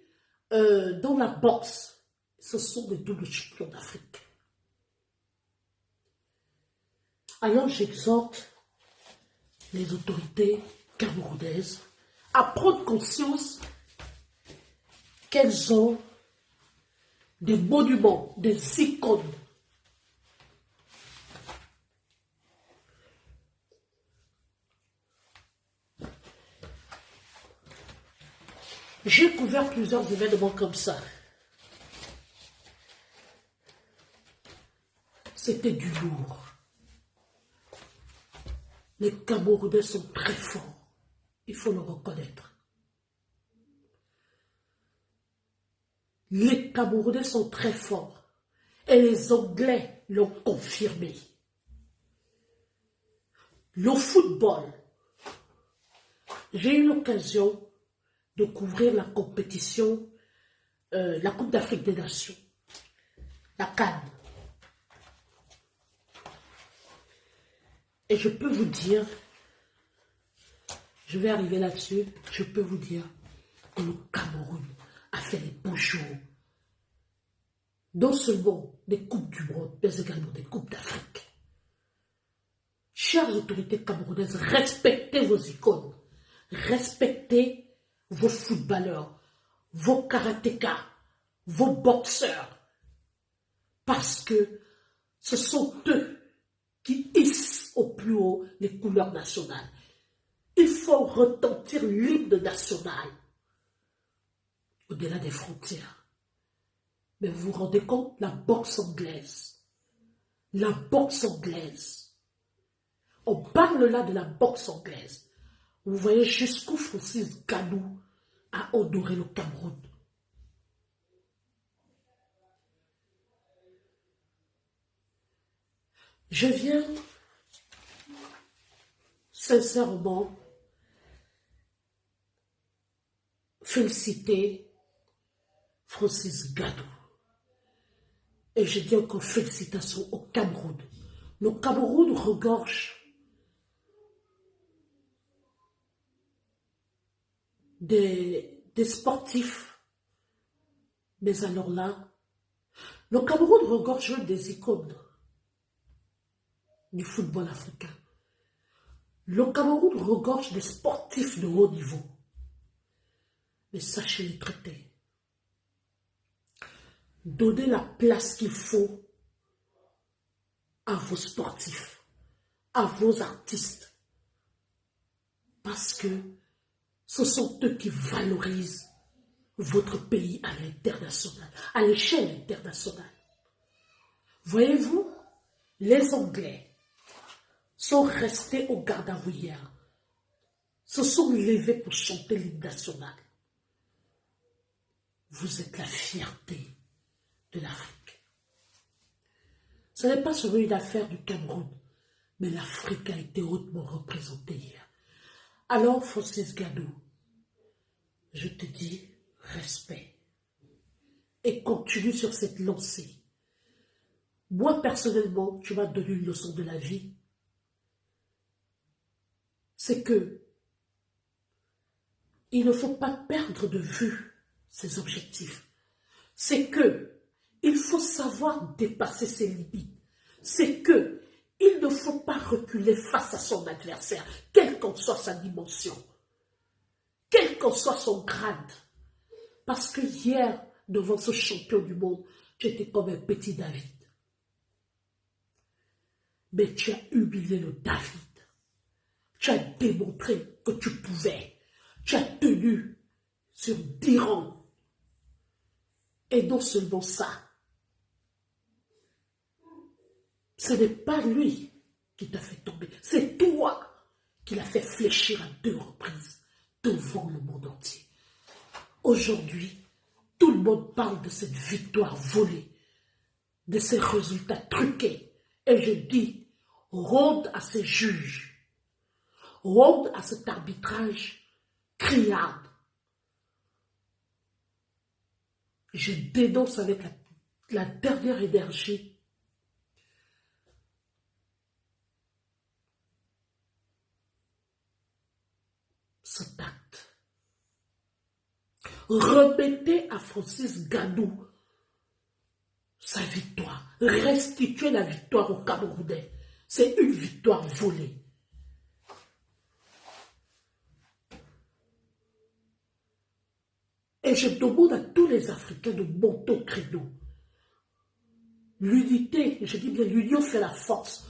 dans la boxe, ce sont des doubles champions d'Afrique. Alors j'exhorte les autorités camerounaises à prendre conscience qu'elles ont des monuments, des icônes. J'ai couvert plusieurs événements comme ça. C'était du lourd. Les Camerounais sont très forts. Il faut le reconnaître. Les Camerounais sont très forts. Et les Anglais l'ont confirmé. Le football. J'ai eu l'occasion de couvrir la compétition, la Coupe d'Afrique des Nations, la CAN. Et je peux vous dire, je vais arriver là-dessus, je peux vous dire que le Cameroun a fait les beaux jours. Non seulement des Coupes du Monde, mais également des Coupes d'Afrique. Chères autorités camerounaises, respectez vos icônes, respectez vos footballeurs, vos karatékas, vos boxeurs, parce que ce sont eux qui hissent au plus haut les couleurs nationales. Il faut retentir l'hymne national au-delà des frontières. Mais vous vous rendez compte, la boxe anglaise, on parle là de la boxe anglaise. Vous voyez jusqu'où Francis Ngannou a honoré le Cameroun. Je viens sincèrement féliciter Francis Ngannou. Et je dis encore félicitations au Cameroun. Le Cameroun regorge des sportifs. Mais alors là, le Cameroun regorge des icônes du football africain. Le Cameroun regorge des sportifs de haut niveau. Mais sachez les traiter. Donnez la place qu'il faut à vos sportifs, à vos artistes. Parce que ce sont eux qui valorisent votre pays à l'international, à l'échelle internationale. Voyez-vous, les Anglais sont restés au garde-à-vous hier, se sont levés pour chanter l'hymne national. Vous êtes la fierté de l'Afrique. Ce n'est pas seulement une affaire du Cameroun, mais l'Afrique a été hautement représentée hier. Alors, Francis Ngannou, je te dis respect et continue sur cette lancée. Moi, personnellement, tu m'as donné une leçon de la vie. C'est que il ne faut pas perdre de vue ses objectifs. C'est que il faut savoir dépasser ses limites. C'est que il ne faut pas reculer face à son adversaire, quelle qu'en soit sa dimension, quel qu'en soit son grade. Parce que hier, devant ce champion du monde, tu étais comme un petit David. Mais tu as humilié le David. Tu as démontré que tu pouvais. Tu as tenu sur 10 rangs. Et non seulement ça, ce n'est pas lui qui t'a fait tomber, c'est toi qui l'as fait fléchir à 2 reprises devant le monde entier. Aujourd'hui, tout le monde parle de cette victoire volée, de ces résultats truqués. Et je dis, ronde à ces juges, ronde à cet arbitrage criard. Je dénonce avec la dernière énergie cet acte. Remettez à Francis Ngannou sa victoire. Restituez la victoire aux Camerounais. C'est une victoire volée. Et je demande à tous les Africains de monter au créneau. L'unité, je dis bien l'union fait la force.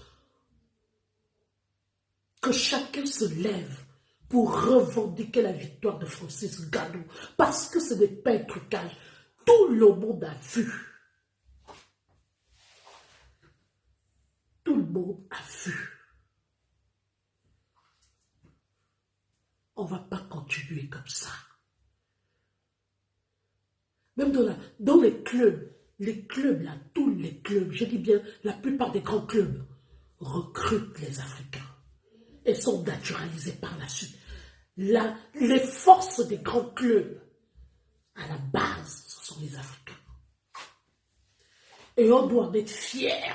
Que chacun se lève pour revendiquer la victoire de Francis Ngannou. Parce que ce n'est pas un trucage. Tout le monde a vu. Tout le monde a vu. On ne va pas continuer comme ça. Même dans les clubs là, tous les clubs, je dis bien la plupart des grands clubs, recrutent les Africains et sont naturalisés par la suite. Les forces des grands clubs, à la base, ce sont les Africains. Et on doit en être fiers.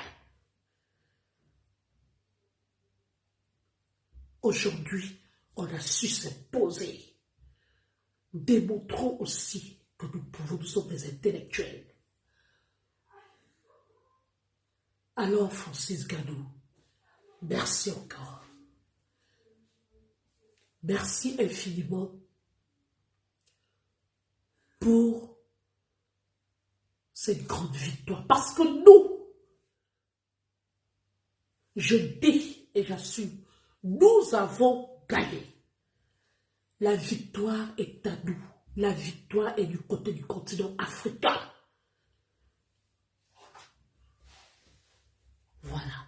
Aujourd'hui, on a su s'imposer. Démontrons aussi que nous sommes des intellectuels. Alors, Francis Ngannou, merci encore. Merci infiniment pour cette grande victoire. Parce que nous, je dis et j'assume, nous avons gagné. La victoire est à nous. La victoire est du côté du continent africain. Voilà.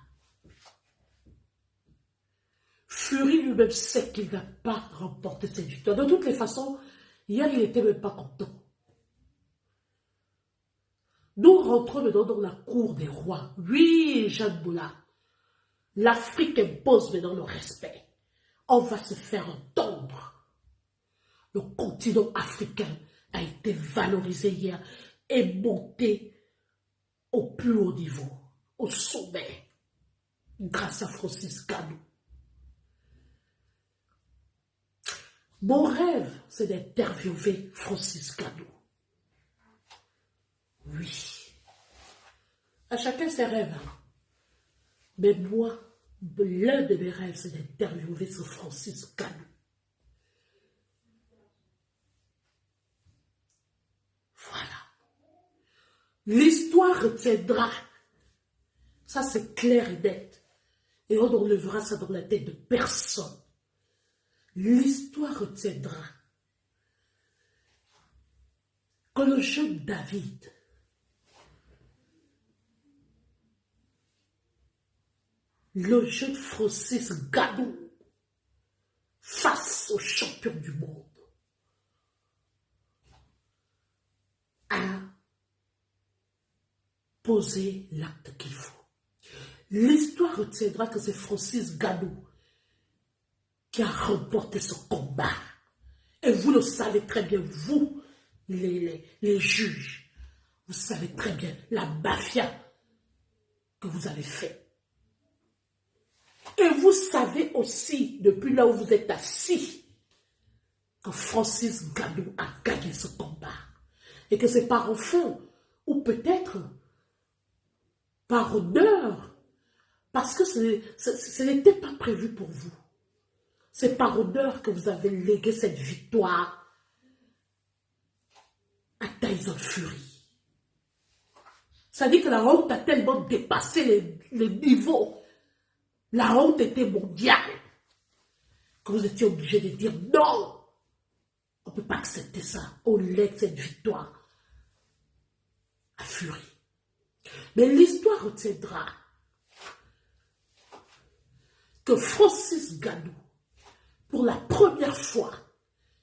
Fury lui-même sait qu'il n'a pas remporté cette victoire. De toutes les façons, hier, il n'était même pas content. Nous rentrons maintenant dans la cour des rois. Oui, Jeanne Boula, l'Afrique impose maintenant le respect. On va se faire entendre. Le continent africain a été valorisé hier et monté au plus haut niveau, au sommet, grâce à Francis Ngannou. Mon rêve, c'est d'interviewer Francis Ngannou. Oui. À chacun ses rêves. Hein. Mais moi, l'un de mes rêves, c'est d'interviewer ce Francis Ngannou. Voilà. L'histoire retiendra. Ça, c'est clair et net. Et on enlèvera ça dans la tête de personne. L'histoire retiendra que le jeune David le jeune Francis Ngannou face au champion du monde a posé l'acte qu'il faut. L'histoire retiendra que c'est Francis Ngannou qui a remporté ce combat. Et vous le savez très bien, vous, les juges, vous savez très bien la mafia que vous avez fait. Et vous savez aussi, depuis là où vous êtes assis, que Francis Ngannou a gagné ce combat. Et que c'est par enfant, ou peut-être par honneur, parce que ce n'était pas prévu pour vous. C'est par honneur que vous avez légué cette victoire à Tyson Fury. Ça dit que la honte a tellement dépassé les niveaux. La honte était mondiale. Que vous étiez obligé de dire non. On ne peut pas accepter ça. On lègue cette victoire à Fury. Mais l'histoire retiendra que Francis Ngannou, pour la première fois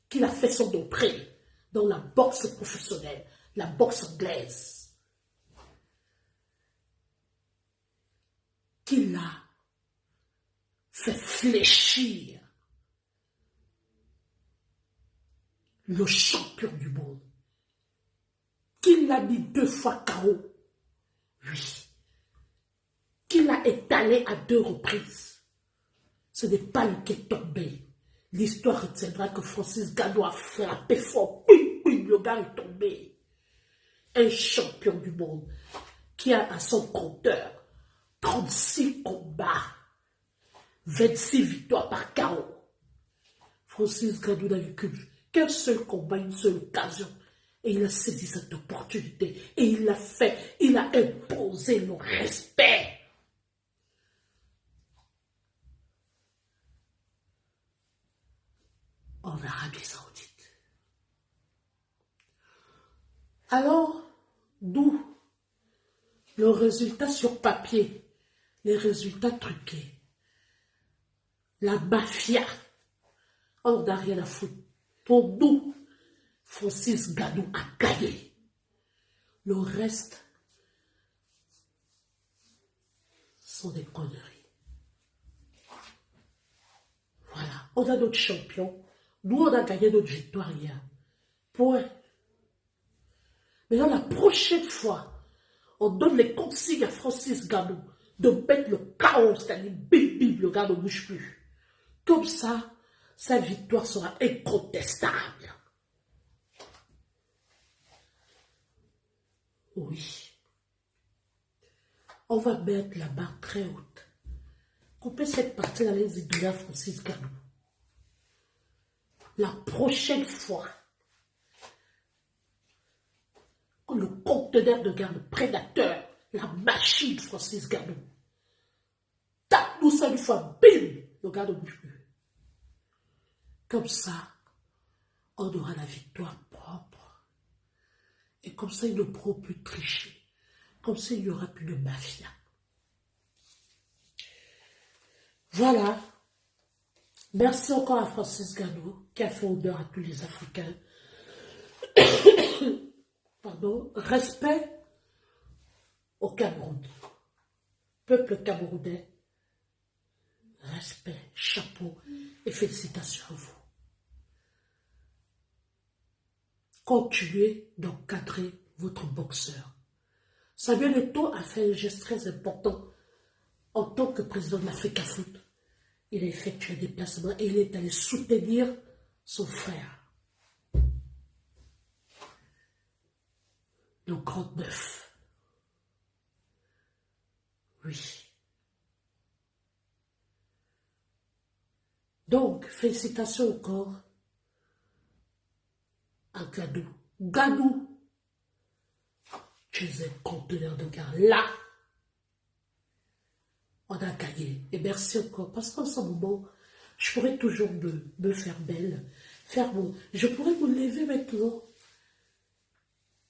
qu'il a fait son entrée dans la boxe professionnelle, la boxe anglaise, qu'il a fait fléchir le champion du monde, qu'il l'a mis 2 fois KO, oui, qu'il a étalé à 2 reprises. Ce n'est pas lui qui est tombé. L'histoire retiendra que Francis Ngannou a frappé fort. Le gars est tombé. Un champion du monde qui a à son compteur 36 combats, 26 victoires par KO. Francis Ngannou n'a eu qu'un seul combat, une seule occasion. Et il a saisi cette opportunité. Et il l'a fait. Il a imposé le respect. En Arabie Saoudite. Alors, d'où le résultat sur papier, les résultats truqués, la mafia, on n'a rien à foutre. Pour nous, Francis Ngannou a gagné. Le reste sont des conneries. Voilà, on a notre champion. Nous, on a gagné notre victoire hier. Point. Maintenant, la prochaine fois, on donne les consignes à Francis Ngannou de mettre le chaos, c'est-à-dire bim bim, le gars ne bouge plus. Comme ça, sa victoire sera incontestable. Oui. On va mettre la barre très haute. Couper cette partie dans les idées à Francis Ngannou. La prochaine fois, le conteneur de guerre, le prédateur, la machine Francis Gadou. Tape-nous ça une fois, bim, le gars ne bouge plus. Comme ça, on aura la victoire propre. Et comme ça, ils ne pourront plus tricher. Comme ça, il n'y aura plus de mafia. Voilà. Merci encore à Francis Gadou, qui a fait honneur à tous les Africains. Pardon. Respect au Cameroun. Peuple camerounais. Respect, chapeau et félicitations à vous. Continuez d'encadrer votre boxeur. Samuel Eto'o a fait un geste très important en tant que président de l'Africa Foot. Il a effectué un déplacement et il est allé soutenir son frère, le grand neuf. Oui. Donc, félicitations encore à Gadou. Gadou, tu es un conteneur de guerre. Là, on a gagné. Et merci encore. Parce qu'en ce moment, je pourrais toujours me faire belle. Je pourrais me lever maintenant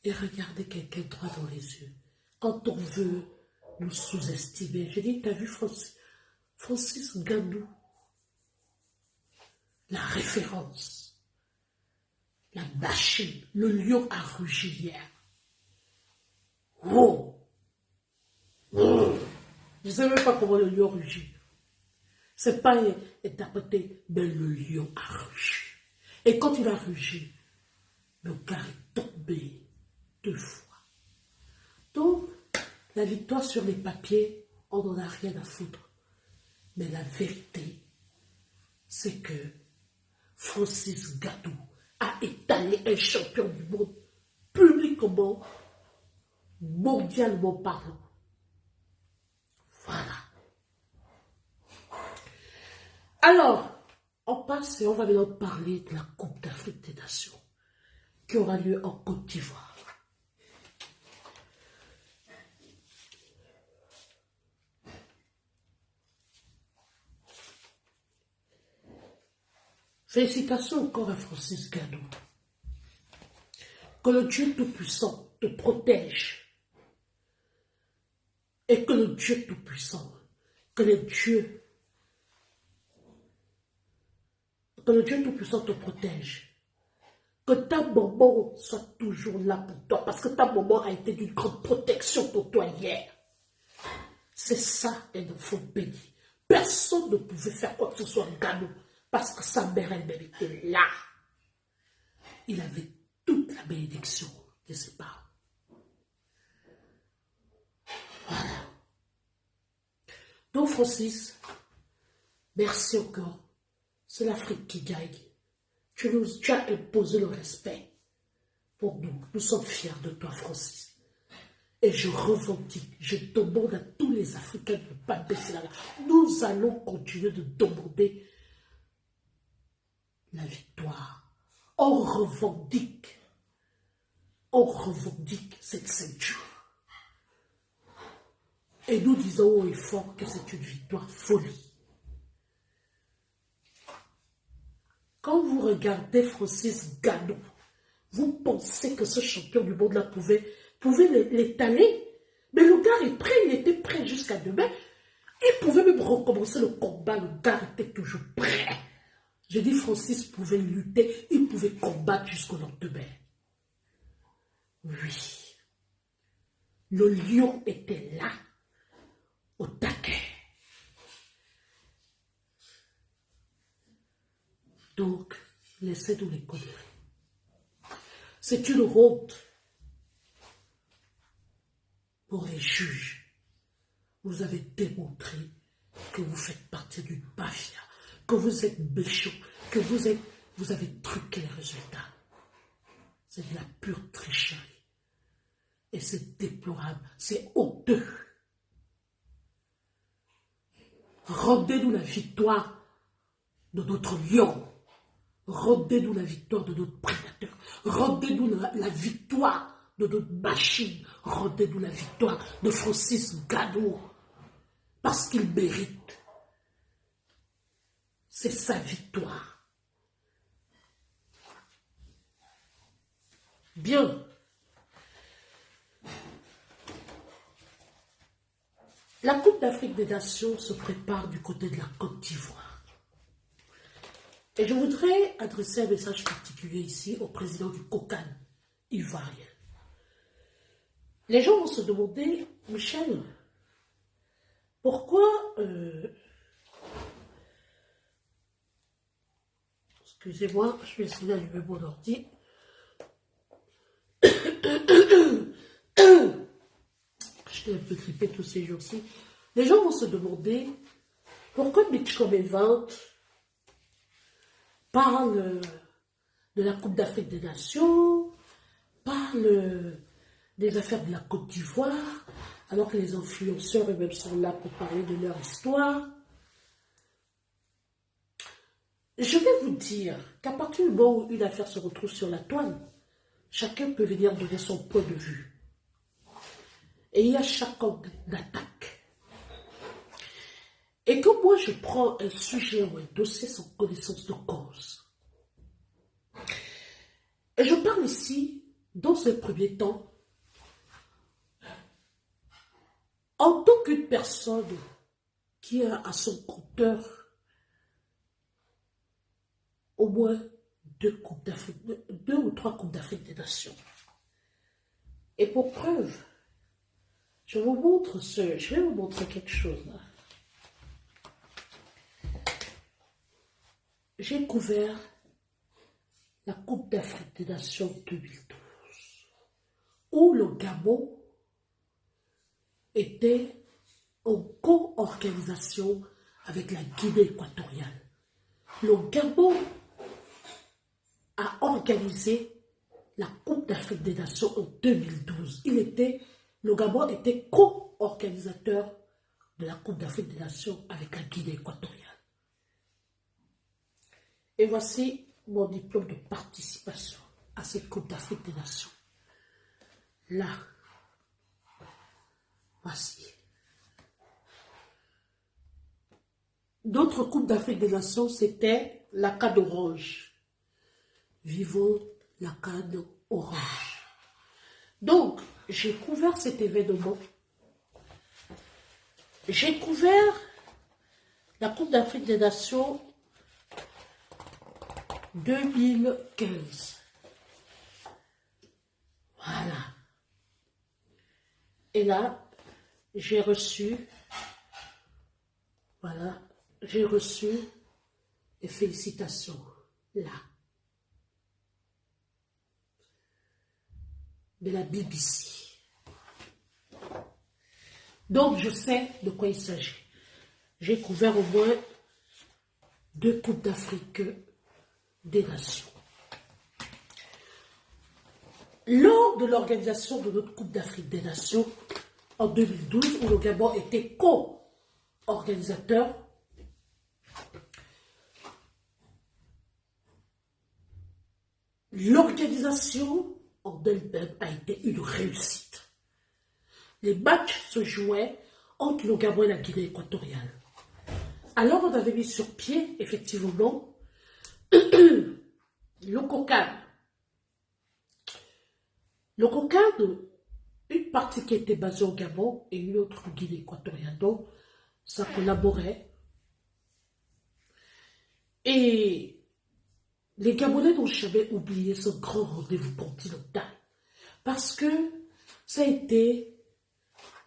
et regarder quelqu'un droit dans les yeux. Quand on veut nous sous-estimer. Je dis, t'as vu Francis Gadou, la référence, la machine, le lion à rugir hier. Oh! Oh! Je ne sais même pas comment le lion rugit. Ce n'est pas interprété, mais le lion a rugi. Et quand il a rugi, le gars est tombé 2 fois. Donc, la victoire sur les papiers, on n'en a rien à foutre. Mais la vérité, c'est que Francis Gadou a étalé un champion du monde publiquement, mondialement parlant. Voilà. Alors, on passe et on va maintenant parler de la Coupe d'Afrique des Nations qui aura lieu en Côte d'Ivoire. Félicitations encore à Francis Gadou. Que le Dieu Tout-Puissant te protège. Et que le Dieu Tout-Puissant, que le Dieu Tout-Puissant te protège. Que ta maman soit toujours là pour toi. Parce que ta maman a été d'une grande protection pour toi hier. C'est ça un enfant béni. Personne ne pouvait faire quoi que ce soit en Gadou. Parce que sa mère elle-même était là. Il avait toute la bénédiction de ses parents. Voilà. Donc Francis, merci encore. C'est l'Afrique qui gagne. Tu as imposé le respect pour nous. Nous sommes fiers de toi, Francis. Et je revendique, je demande à tous les Africains de ne pas baisser la garde. Nous allons continuer de demander la victoire. On revendique cette ceinture. Et nous disons haut et fort que c'est une victoire folie. Quand vous regardez Francis Gadou, vous pensez que ce champion du monde là pouvait l'étaler. Mais le gars est prêt, il était prêt jusqu'à demain. Il pouvait même recommencer le combat, le gars était toujours prêt. Je dis Francis pouvait lutter, il pouvait combattre jusqu'au lendemain. Oui. Le lion était là, au taquet. Donc, laissez-nous les conneries. C'est une honte pour les juges. Vous avez démontré que vous faites partie d'une mafia, que vous êtes méchants, que vous avez truqué les résultats. C'est de la pure tricherie. Et c'est déplorable, c'est honteux. Rendez-nous la victoire de notre lion. Rendez-nous la victoire de notre prédateur. Rendez-nous la victoire de notre machine. Rendez-nous la victoire de Francis Ngannou. Parce qu'il mérite. C'est sa victoire. Bien. La Coupe d'Afrique des Nations se prépare du côté de la Côte d'Ivoire. Et je voudrais adresser un message particulier ici au président du COCAN ivoirien. Les gens vont se demander, Michel, pourquoi... Excusez-moi, je vais essayer d'allumer mon ordi. J'étais un peu grippé tous ces jours-ci. Les gens vont se demander pourquoi Mitchcom Event parle de la Coupe d'Afrique des Nations, parle des affaires de la Côte d'Ivoire, alors que les influenceurs eux-mêmes sont là pour parler de leur histoire. Je vais vous dire qu'à partir du moment où une affaire se retrouve sur la toile, chacun peut venir donner son point de vue. Et il y a chaque angle d'attaque. Et quand moi je prends un sujet ou un dossier sans connaissance de cause, et je parle ici, dans un premier temps, en tant qu'une personne qui a à son compteur au moins 2 ou 3 Coupes d'Afrique des Nations. Et pour preuve, je vais vous montrer quelque chose là. J'ai couvert la Coupe d'Afrique des Nations 2012, où le Gabon était en co-organisation avec la Guinée équatoriale. Le Gabon a organisé la Coupe d'Afrique des Nations en 2012. Le Gabon était co-organisateur de la Coupe d'Afrique des Nations avec la Guinée équatoriale. Et voici mon diplôme de participation à cette Coupe d'Afrique des Nations. Là, voici. D'autres Coupes d'Afrique des Nations, c'était la canne orange. Vivons la canne orange. Donc, j'ai couvert cet événement. J'ai couvert la Coupe d'Afrique des Nations 2015. Voilà. Et là, j'ai reçu, voilà, j'ai reçu des félicitations, là, de la BBC. Donc, je sais de quoi il s'agit. J'ai couvert au moins 2 Coupes d'Afrique des Nations. Lors de l'organisation de notre Coupe d'Afrique des Nations, en 2012, où le Gabon était co-organisateur, l'organisation en elle-même a été une réussite. Les matchs se jouaient entre le Gabon et la Guinée équatoriale. Alors on avait mis sur pied, effectivement, le COCAN. Le COCAN, une partie qui était basée au Gabon et une autre en Guinée équatoriale. Donc, ça collaborait. Et les Gabonais n'ont jamais oublié ce grand rendez-vous continental. Parce que ça a été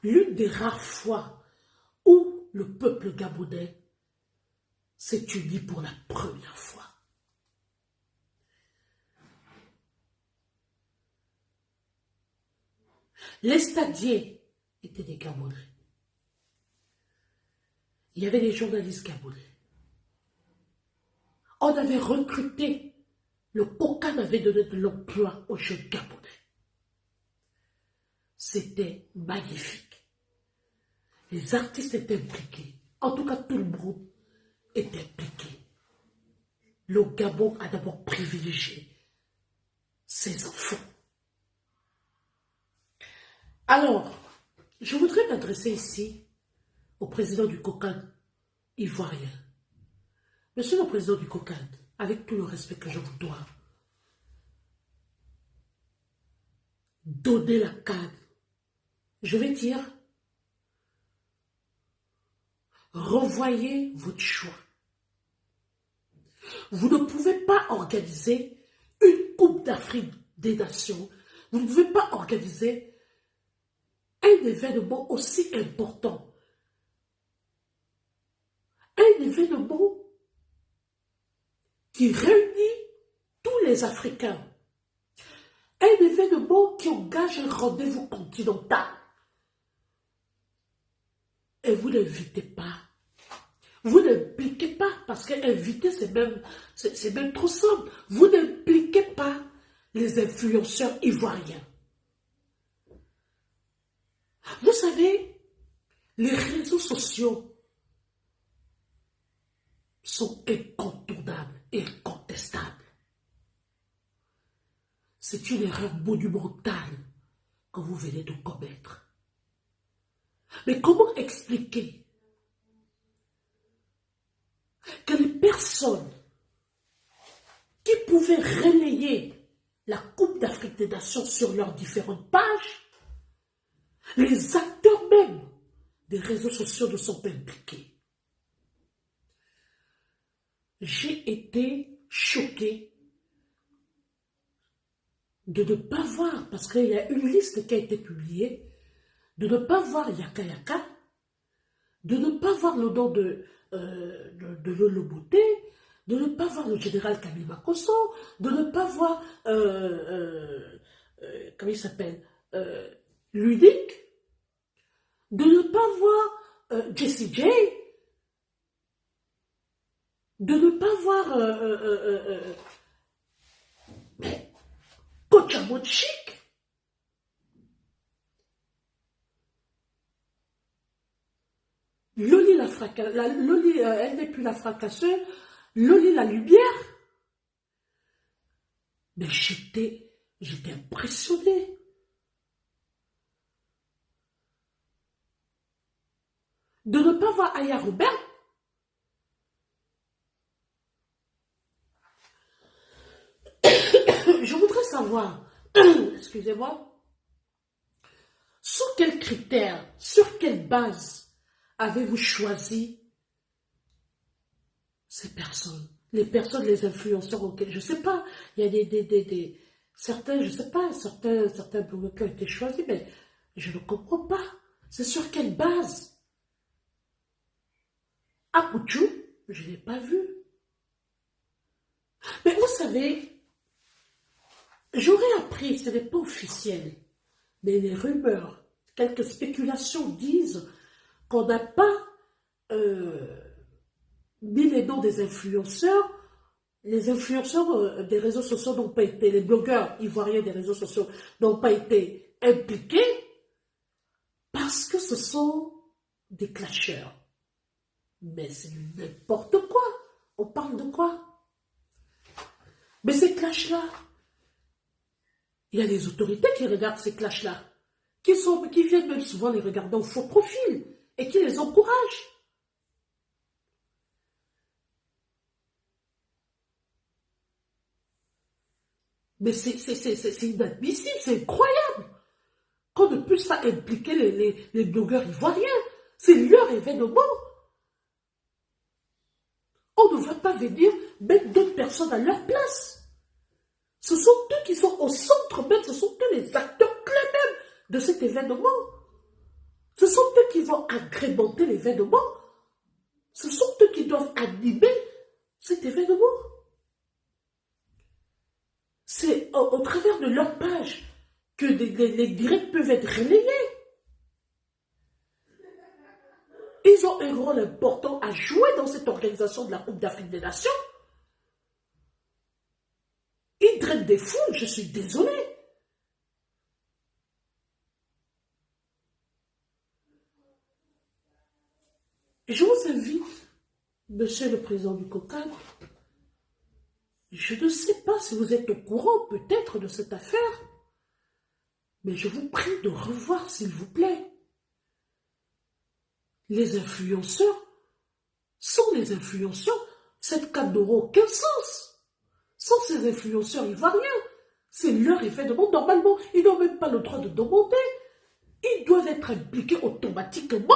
l'une des rares fois où le peuple gabonais s'est uni pour la première fois. Les stadiers étaient des Gabonais. Il y avait des journalistes gabonais. On avait recruté, le COCAN avait donné de l'emploi aux jeunes Gabonais. C'était magnifique. Les artistes étaient impliqués. En tout cas, tout le monde était impliqué. Le Gabon a d'abord privilégié ses enfants. Alors, je voudrais m'adresser ici au président du COCAD ivoirien. Monsieur le président du COCAD, avec tout le respect que je vous dois, donnez la canne. Je vais dire, revoyez votre choix. Vous ne pouvez pas organiser une Coupe d'Afrique des Nations. Vous ne pouvez pas organiser un événement aussi important. Un événement qui réunit tous les Africains. Un événement qui engage un rendez-vous continental. Et vous n'invitez pas. Vous n'impliquez pas, parce qu'inviter, c'est même trop simple. Vous n'impliquez pas les influenceurs ivoiriens. Vous savez, les réseaux sociaux sont incontournables et incontestables. C'est une erreur monumentale que vous venez de commettre. Mais comment expliquer que les personnes qui pouvaient relayer la Coupe d'Afrique des Nations sur leurs différentes pages, les acteurs même des réseaux sociaux ne sont pas impliqués? J'ai été choqué de ne pas voir, parce qu'il y a une liste qui a été publiée, de ne pas voir Yaka Yaka, de ne pas voir le nom de Lolo Bouté, de ne pas voir le général Camille Makosso, de ne pas voir, comment il s'appelle, Ludic, de ne pas voir Jessie J, de ne pas voir Coach Chic. Loli la fracasseuse, Loli, elle n'est plus la fracasseuse, Loli la lumière. Mais j'étais impressionné. De ne pas voir Aya Robert. Je voudrais savoir, excusez-moi, sous quels critères, sur quelle base avez-vous choisi ces personnes? Les personnes, les influenceurs auxquels, je ne sais pas, il y a certains, je ne sais pas, certains blogueurs qui ont été choisis, mais je ne comprends pas. C'est sur quelle base? Akouchou, je ne l'ai pas vu. Mais vous savez, j'aurais appris, ce n'est pas officiel, mais les rumeurs, quelques spéculations disent qu'on n'a pas mis les noms des influenceurs. Les influenceurs des réseaux sociaux n'ont pas été, les blogueurs ivoiriens des réseaux sociaux n'ont pas été impliqués parce que ce sont des clasheurs. Mais c'est n'importe quoi. On parle de quoi? Mais ces clashs-là, il y a les autorités qui regardent ces clashs-là, qui viennent même souvent les regarder en faux profil et qui les encouragent. Mais c'est inadmissible, c'est incroyable qu'on ne puisse pas impliquer les blogueurs ivoiriens. C'est leur événement. On ne va pas venir mettre d'autres personnes à leur place. Ce sont eux qui sont au centre même, ce sont eux les acteurs clés même de cet événement. Ce sont eux qui vont agrémenter l'événement. Ce sont eux qui doivent animer cet événement. C'est au travers de leur page que les directs peuvent être relayés. Ils ont un rôle important à jouer dans cette organisation de la Coupe d'Afrique des Nations. Ils drainent des foules, je suis désolé. Je vous invite, monsieur le président du COCAD, je ne sais pas si vous êtes au courant peut-être de cette affaire, Mais je vous prie de revoir, s'il vous plaît. Les influenceurs sont les influenceurs. Cette canne n'aura aucun sens. Sans ces influenceurs ivoiriens, c'est leur effet de monde. Normalement, ils n'ont même pas le droit de demander. Ils doivent être impliqués automatiquement.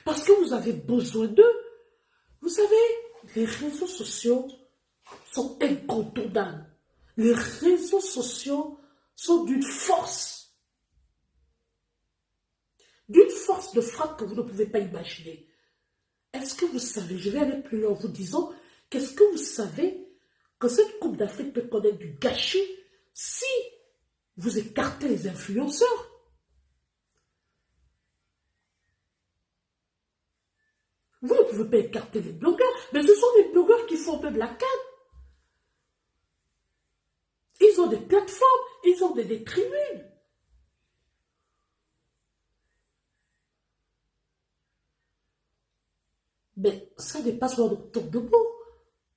Parce que vous avez besoin d'eux. Vous savez, les réseaux sociaux sont incontournables. Les réseaux sociaux sont d'une force de frappe que vous ne pouvez pas imaginer. Est-ce que vous savez, je vais aller plus loin en vous disant, qu'est-ce que vous savez que cette Coupe d'Afrique peut connaître du gâchis si vous écartez les influenceurs? Vous ne pouvez pas écarter les blogueurs, mais ce sont les blogueurs qui font même la CAN. Ils ont des plateformes, ils ont des tribunes. Mais ça n'est pas sur notre tour de mots.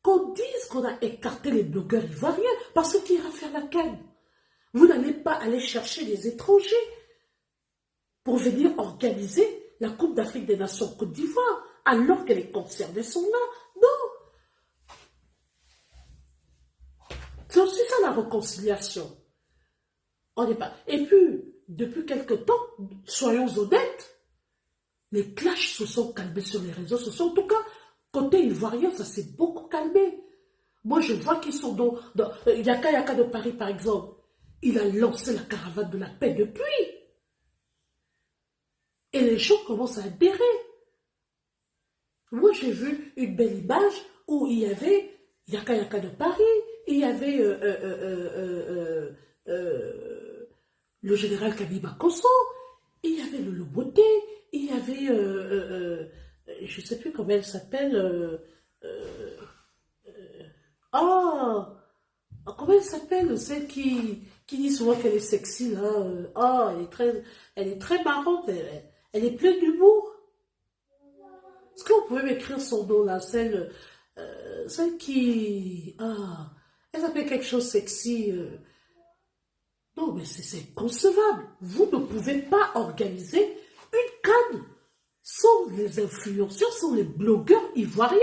Qu'on dise qu'on a écarté les blogueurs ivoiriens parce qu'ils ira faire la CAN. Vous n'allez pas aller chercher les étrangers pour venir organiser la Coupe d'Afrique des Nations Côte d'Ivoire alors que les concernés sont là. Non. C'est aussi ça la réconciliation. On n'est pas. Et puis, depuis quelque temps, soyons honnêtes, les clashs se sont calmés sur les réseaux sociaux. En tout cas, côté ivoirien, ça s'est beaucoup calmé. Moi, je vois qu'ils sont dans Yaka Yaka de Paris, par exemple. Il a lancé la caravane de la paix depuis. Et les gens commencent à adhérer. Moi, j'ai vu une belle image où il y avait Yaka Yaka de Paris, il y avait le général Kabila Kosso, il y avait le Loboté, il y avait, je ne sais plus comment elle s'appelle, comment elle s'appelle, celle qui dit souvent qu'elle est sexy, là, elle est très marrante, elle est pleine d'humour. Est-ce que vous pouvez m'écrire son nom, là, celle qui, elle s'appelle quelque chose sexy, non, mais c'est inconcevable. Vous ne pouvez pas organiser une CAN sans les influenceurs, sans les blogueurs ivoiriens.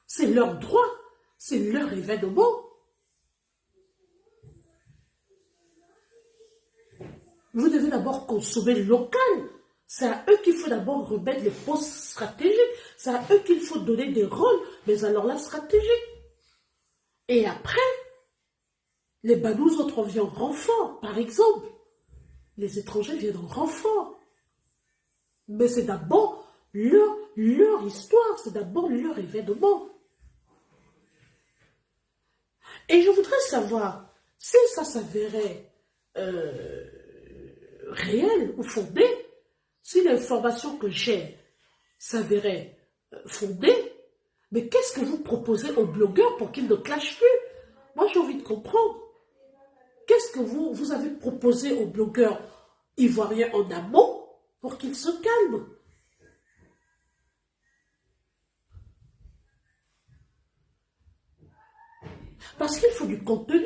C'est leur droit, c'est leur événement. Vous devez d'abord consommer le local. C'est à eux qu'il faut d'abord remettre les postes stratégiques. C'est à eux qu'il faut donner des rôles, mais alors la stratégie. Et après, les Banous autres viennent en renfort, par exemple. Les étrangers viennent en renfort. Mais c'est d'abord leur histoire, c'est d'abord leur événement. Et je voudrais savoir, si ça s'avérait réel ou fondé, si l'information que j'ai s'avérait fondée, mais qu'est-ce que vous proposez aux blogueurs pour qu'ils ne clashent plus? Moi, j'ai envie de comprendre. Qu'est-ce que vous avez proposé aux blogueurs ivoiriens en amont pour qu'ils se calment? Parce qu'il faut du contenu.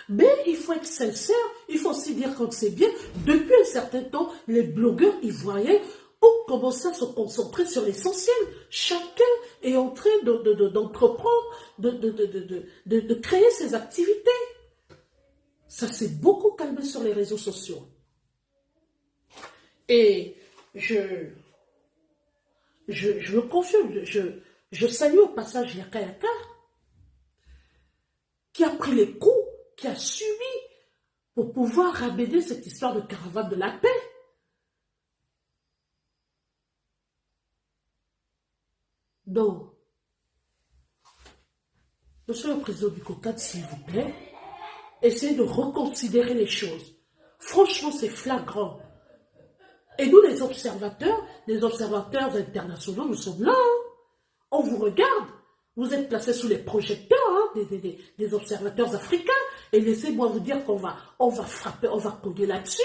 Mais il faut être sincère, il faut aussi dire quand c'est bien. Depuis un certain temps, les blogueurs ivoiriens ont commencé à se concentrer sur l'essentiel. Chacun est en train d'entreprendre, de créer ses activités. Ça s'est beaucoup calmé sur les réseaux sociaux. Et je le confirme, je salue au passage Yaka Yaka, qui a pris les coups, qui a subi pour pouvoir ramener cette histoire de caravane de la paix. Donc, monsieur le président du COCAD, s'il vous plaît, essayez de reconsidérer les choses. Franchement, c'est flagrant. Et nous, les observateurs internationaux, nous sommes là. On vous regarde. Vous êtes placés sous les projecteurs des observateurs africains. Et laissez-moi vous dire qu'on va frapper, on va cogner là-dessus.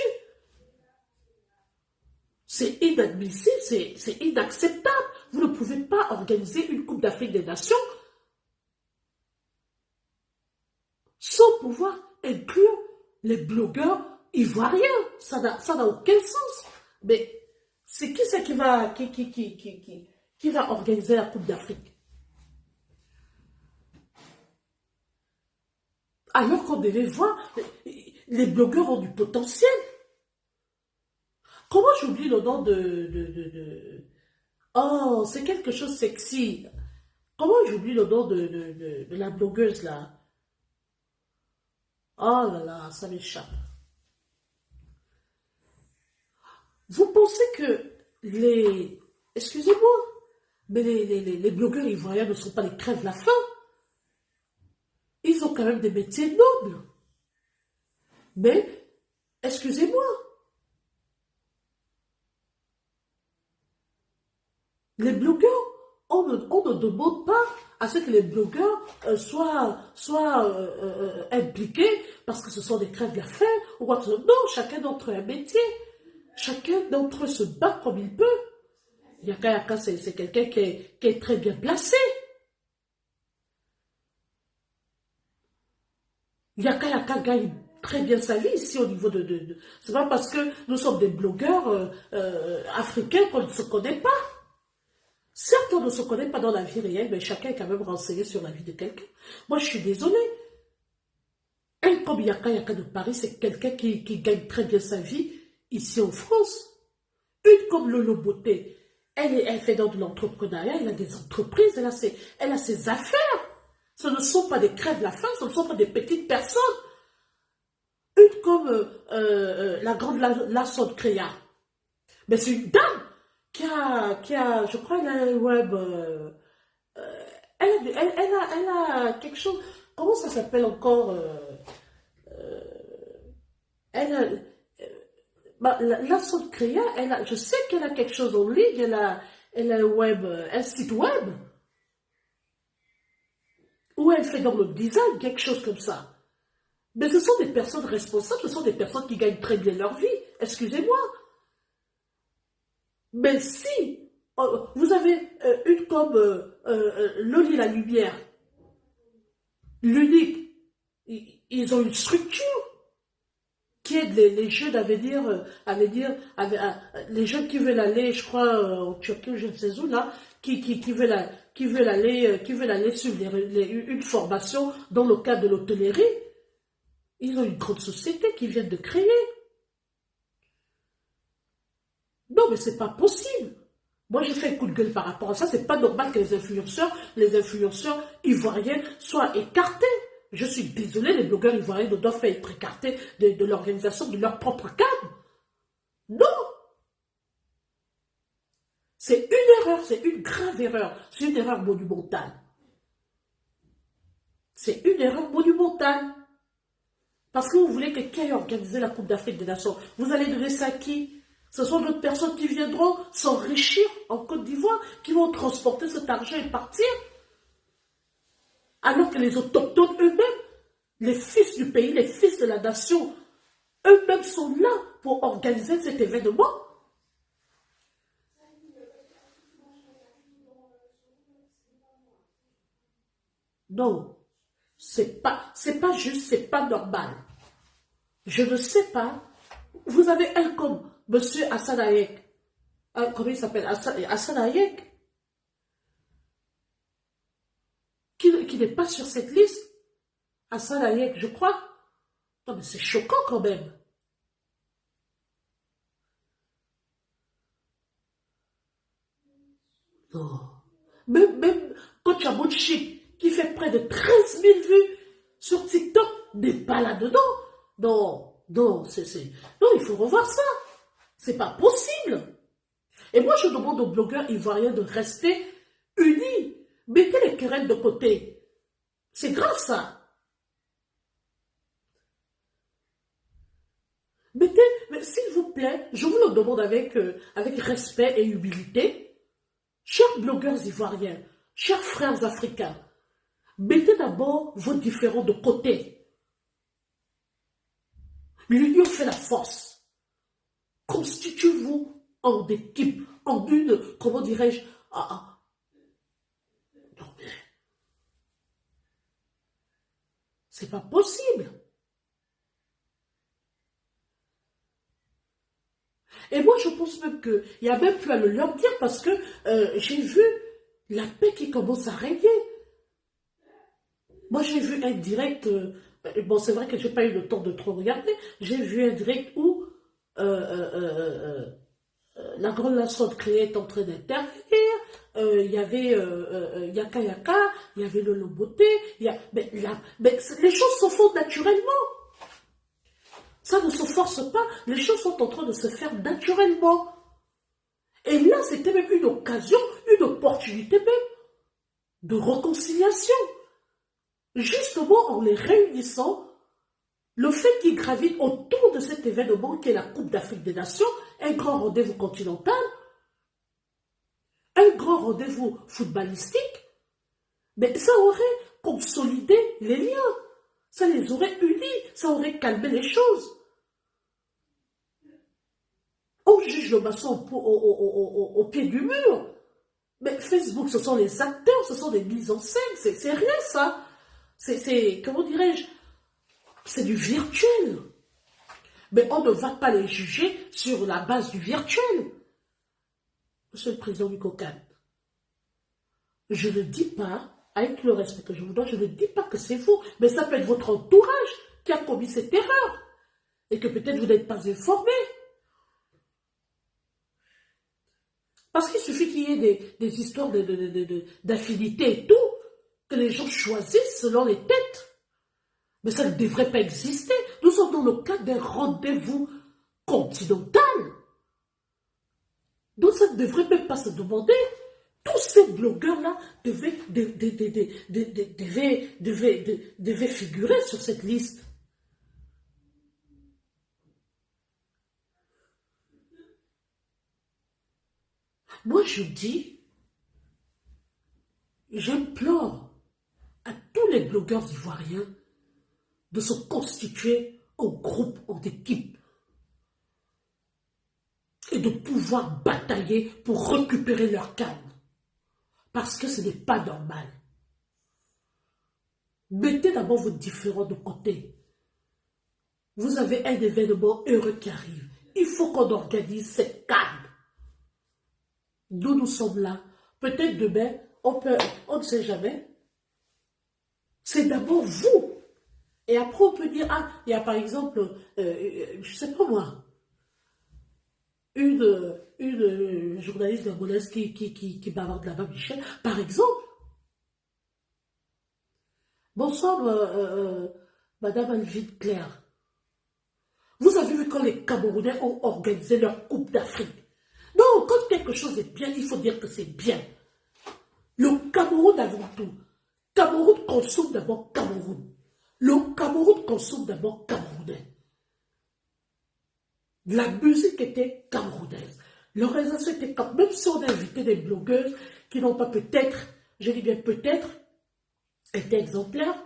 C'est inadmissible, c'est inacceptable. Vous ne pouvez pas organiser une Coupe d'Afrique des Nations sans pouvoir inclure les blogueurs ivoiriens. Ça n'a aucun sens. Mais c'est qui ça qui va organiser la Coupe d'Afrique? Alors qu'on devait voir, les blogueurs ont du potentiel. Comment j'oublie le nom Oh, c'est quelque chose sexy. Comment j'oublie le nom de la blogueuse là? Oh là là, ça m'échappe. Vous pensez que les... Excusez-moi, mais les blogueurs ivoiriens ne sont pas les crèves la faim. Ils ont quand même des métiers nobles. Mais, excusez-moi, les blogueurs, on ne demande pas à ce que les blogueurs soient impliqués parce que ce sont des crèves de la faim ou quoi que ce soit. Non, chacun d'entre eux a un métier. Chacun d'entre eux se bat comme il peut. Yaka Yaka, c'est quelqu'un qui est très bien placé. Yaka Yaka gagne très bien sa vie ici au niveau C'est pas parce que nous sommes des blogueurs africains qu'on ne se connaît pas. Certes, on ne se connaît pas dans la vie réelle, mais chacun est quand même renseigné sur la vie de quelqu'un. Moi, je suis désolée. Un comme Yaka Yaka de Paris, c'est quelqu'un qui gagne très bien sa vie ici en France. Une comme Lolo Beauté, elle fait dans de l'entrepreneuriat, elle a des entreprises, elle a ses affaires. Ce ne sont pas des crèves la faim, ce ne sont pas des petites personnes. Une comme la grande Lassonde Créa. Mais c'est une dame qui a, je crois, elle a un web. Elle a quelque chose. Comment ça s'appelle encore elle a, Lassonde Créa, je sais qu'elle a quelque chose en ligne, elle a un web, un site web. Où elle fait dans le design, quelque chose comme ça. Mais ce sont des personnes responsables, ce sont des personnes qui gagnent très bien leur vie. Excusez-moi. Mais si vous avez une comme Loli la Lumière, l'unique, ils ont une structure qui aide les jeunes à venir, les jeunes qui veulent aller, je crois, en Turquie, je ne sais où, là, qui veulent aller suivre une formation dans le cadre de l'hôtellerie. Ils ont une grande société qui vient de créer. Non, mais c'est pas possible. Moi, je fais un coup de gueule par rapport à ça. C'est pas normal que les influenceurs ivoiriens soient écartés. Je suis désolée, les blogueurs ivoiriens ne doivent pas être écartés de l'organisation de leur propre cadre. Non! C'est une erreur, c'est une grave erreur. C'est une erreur monumentale. C'est une erreur monumentale. Parce que vous voulez que qui ait organisé la Coupe d'Afrique des Nations, vous allez donner ça à qui? Ce sont d'autres personnes qui viendront s'enrichir en Côte d'Ivoire, qui vont transporter cet argent et partir. Alors que les autochtones eux-mêmes, les fils du pays, les fils de la nation, eux-mêmes sont là pour organiser cet événement. Non, c'est pas juste, c'est pas normal. Je ne sais pas. Vous avez un comme M. Hassan Hayek. Comment il s'appelle? Hassan Hayek. Qui n'est pas sur cette liste. Hassan Hayek, je crois. Non, mais c'est choquant quand même. Non. Même Coach Abouchik, qui fait près de 13 000 vues sur TikTok, n'est pas là-dedans. Non, non, non, il faut revoir ça. C'est pas possible. Et moi, je demande aux blogueurs ivoiriens de rester unis. Mettez les querelles de côté. C'est grave ça. Mais s'il vous plaît, je vous le demande avec respect et humilité. Chers blogueurs ivoiriens, chers frères africains, mettez d'abord vos différends de côté. L'union fait la force. Constituez-vous en équipe, en une, comment dirais-je, C'est pas possible. Et moi, je pense même qu'il n'y a même plus à le leur dire parce que j'ai vu la paix qui commence à régner. Moi, j'ai vu un direct, bon, c'est vrai que je n'ai pas eu le temps de trop regarder, j'ai vu un direct où la grande nation créée est en train d'intervenir, il y avait Yaka Yaka, il y avait le Loboté, mais les choses se font naturellement. Ça ne se force pas, les choses sont en train de se faire naturellement. Et là, c'était même une occasion, une opportunité même de réconciliation. Justement, en les réunissant, le fait qu'ils gravitent autour de cet événement qui est la Coupe d'Afrique des Nations, un grand rendez-vous continental, un grand rendez-vous footballistique, mais ça aurait consolidé les liens, ça les aurait unis, ça aurait calmé les choses. On juge le maçon au pied du mur. Mais Facebook, ce sont les acteurs, ce sont des mises en scène, c'est rien ça. C'est, comment dirais-je, c'est du virtuel. Mais on ne va pas les juger sur la base du virtuel. Monsieur le président du COCAN, je ne dis pas, avec le respect que je vous dois, je ne dis pas que c'est vous, mais ça peut être votre entourage qui a commis cette erreur. Et que peut-être vous n'êtes pas informé. Parce qu'il suffit qu'il y ait des histoires d'affinité et tout, que les gens choisissent selon les têtes. Mais ça ne devrait pas exister. Nous sommes dans le cadre d'un rendez-vous continental. Donc ça ne devrait même pas se demander. Tous ces blogueurs-là devaient figurer sur cette liste. Moi, je dis, j'implore à tous les blogueurs ivoiriens de se constituer en groupe, en équipe, et de pouvoir batailler pour récupérer leur calme. Parce que ce n'est pas normal. Mettez d'abord vos différends de côté. Vous avez un événement heureux qui arrive. Il faut qu'on organise cette calme. Nous sommes là. Peut-être demain, on ne sait jamais. C'est d'abord vous. Et après, on peut dire, ah, il y a par exemple, je ne sais pas moi, une journaliste gabonaise qui bavarde là-bas, Michel, par exemple. Bonsoir, Madame Alvide Claire. Vous avez vu quand les Camerounais ont organisé leur Coupe d'Afrique. Non, quand quelque chose est bien, il faut dire que c'est bien. Le Cameroun avant tout. Cameroun consomme d'abord Cameroun. Le Cameroun consomme d'abord camerounais. La musique était camerounaise. L'organisation était camerounaise. Même si on a invité des blogueuses qui n'ont pas peut-être, je dis bien peut-être, été exemplaires,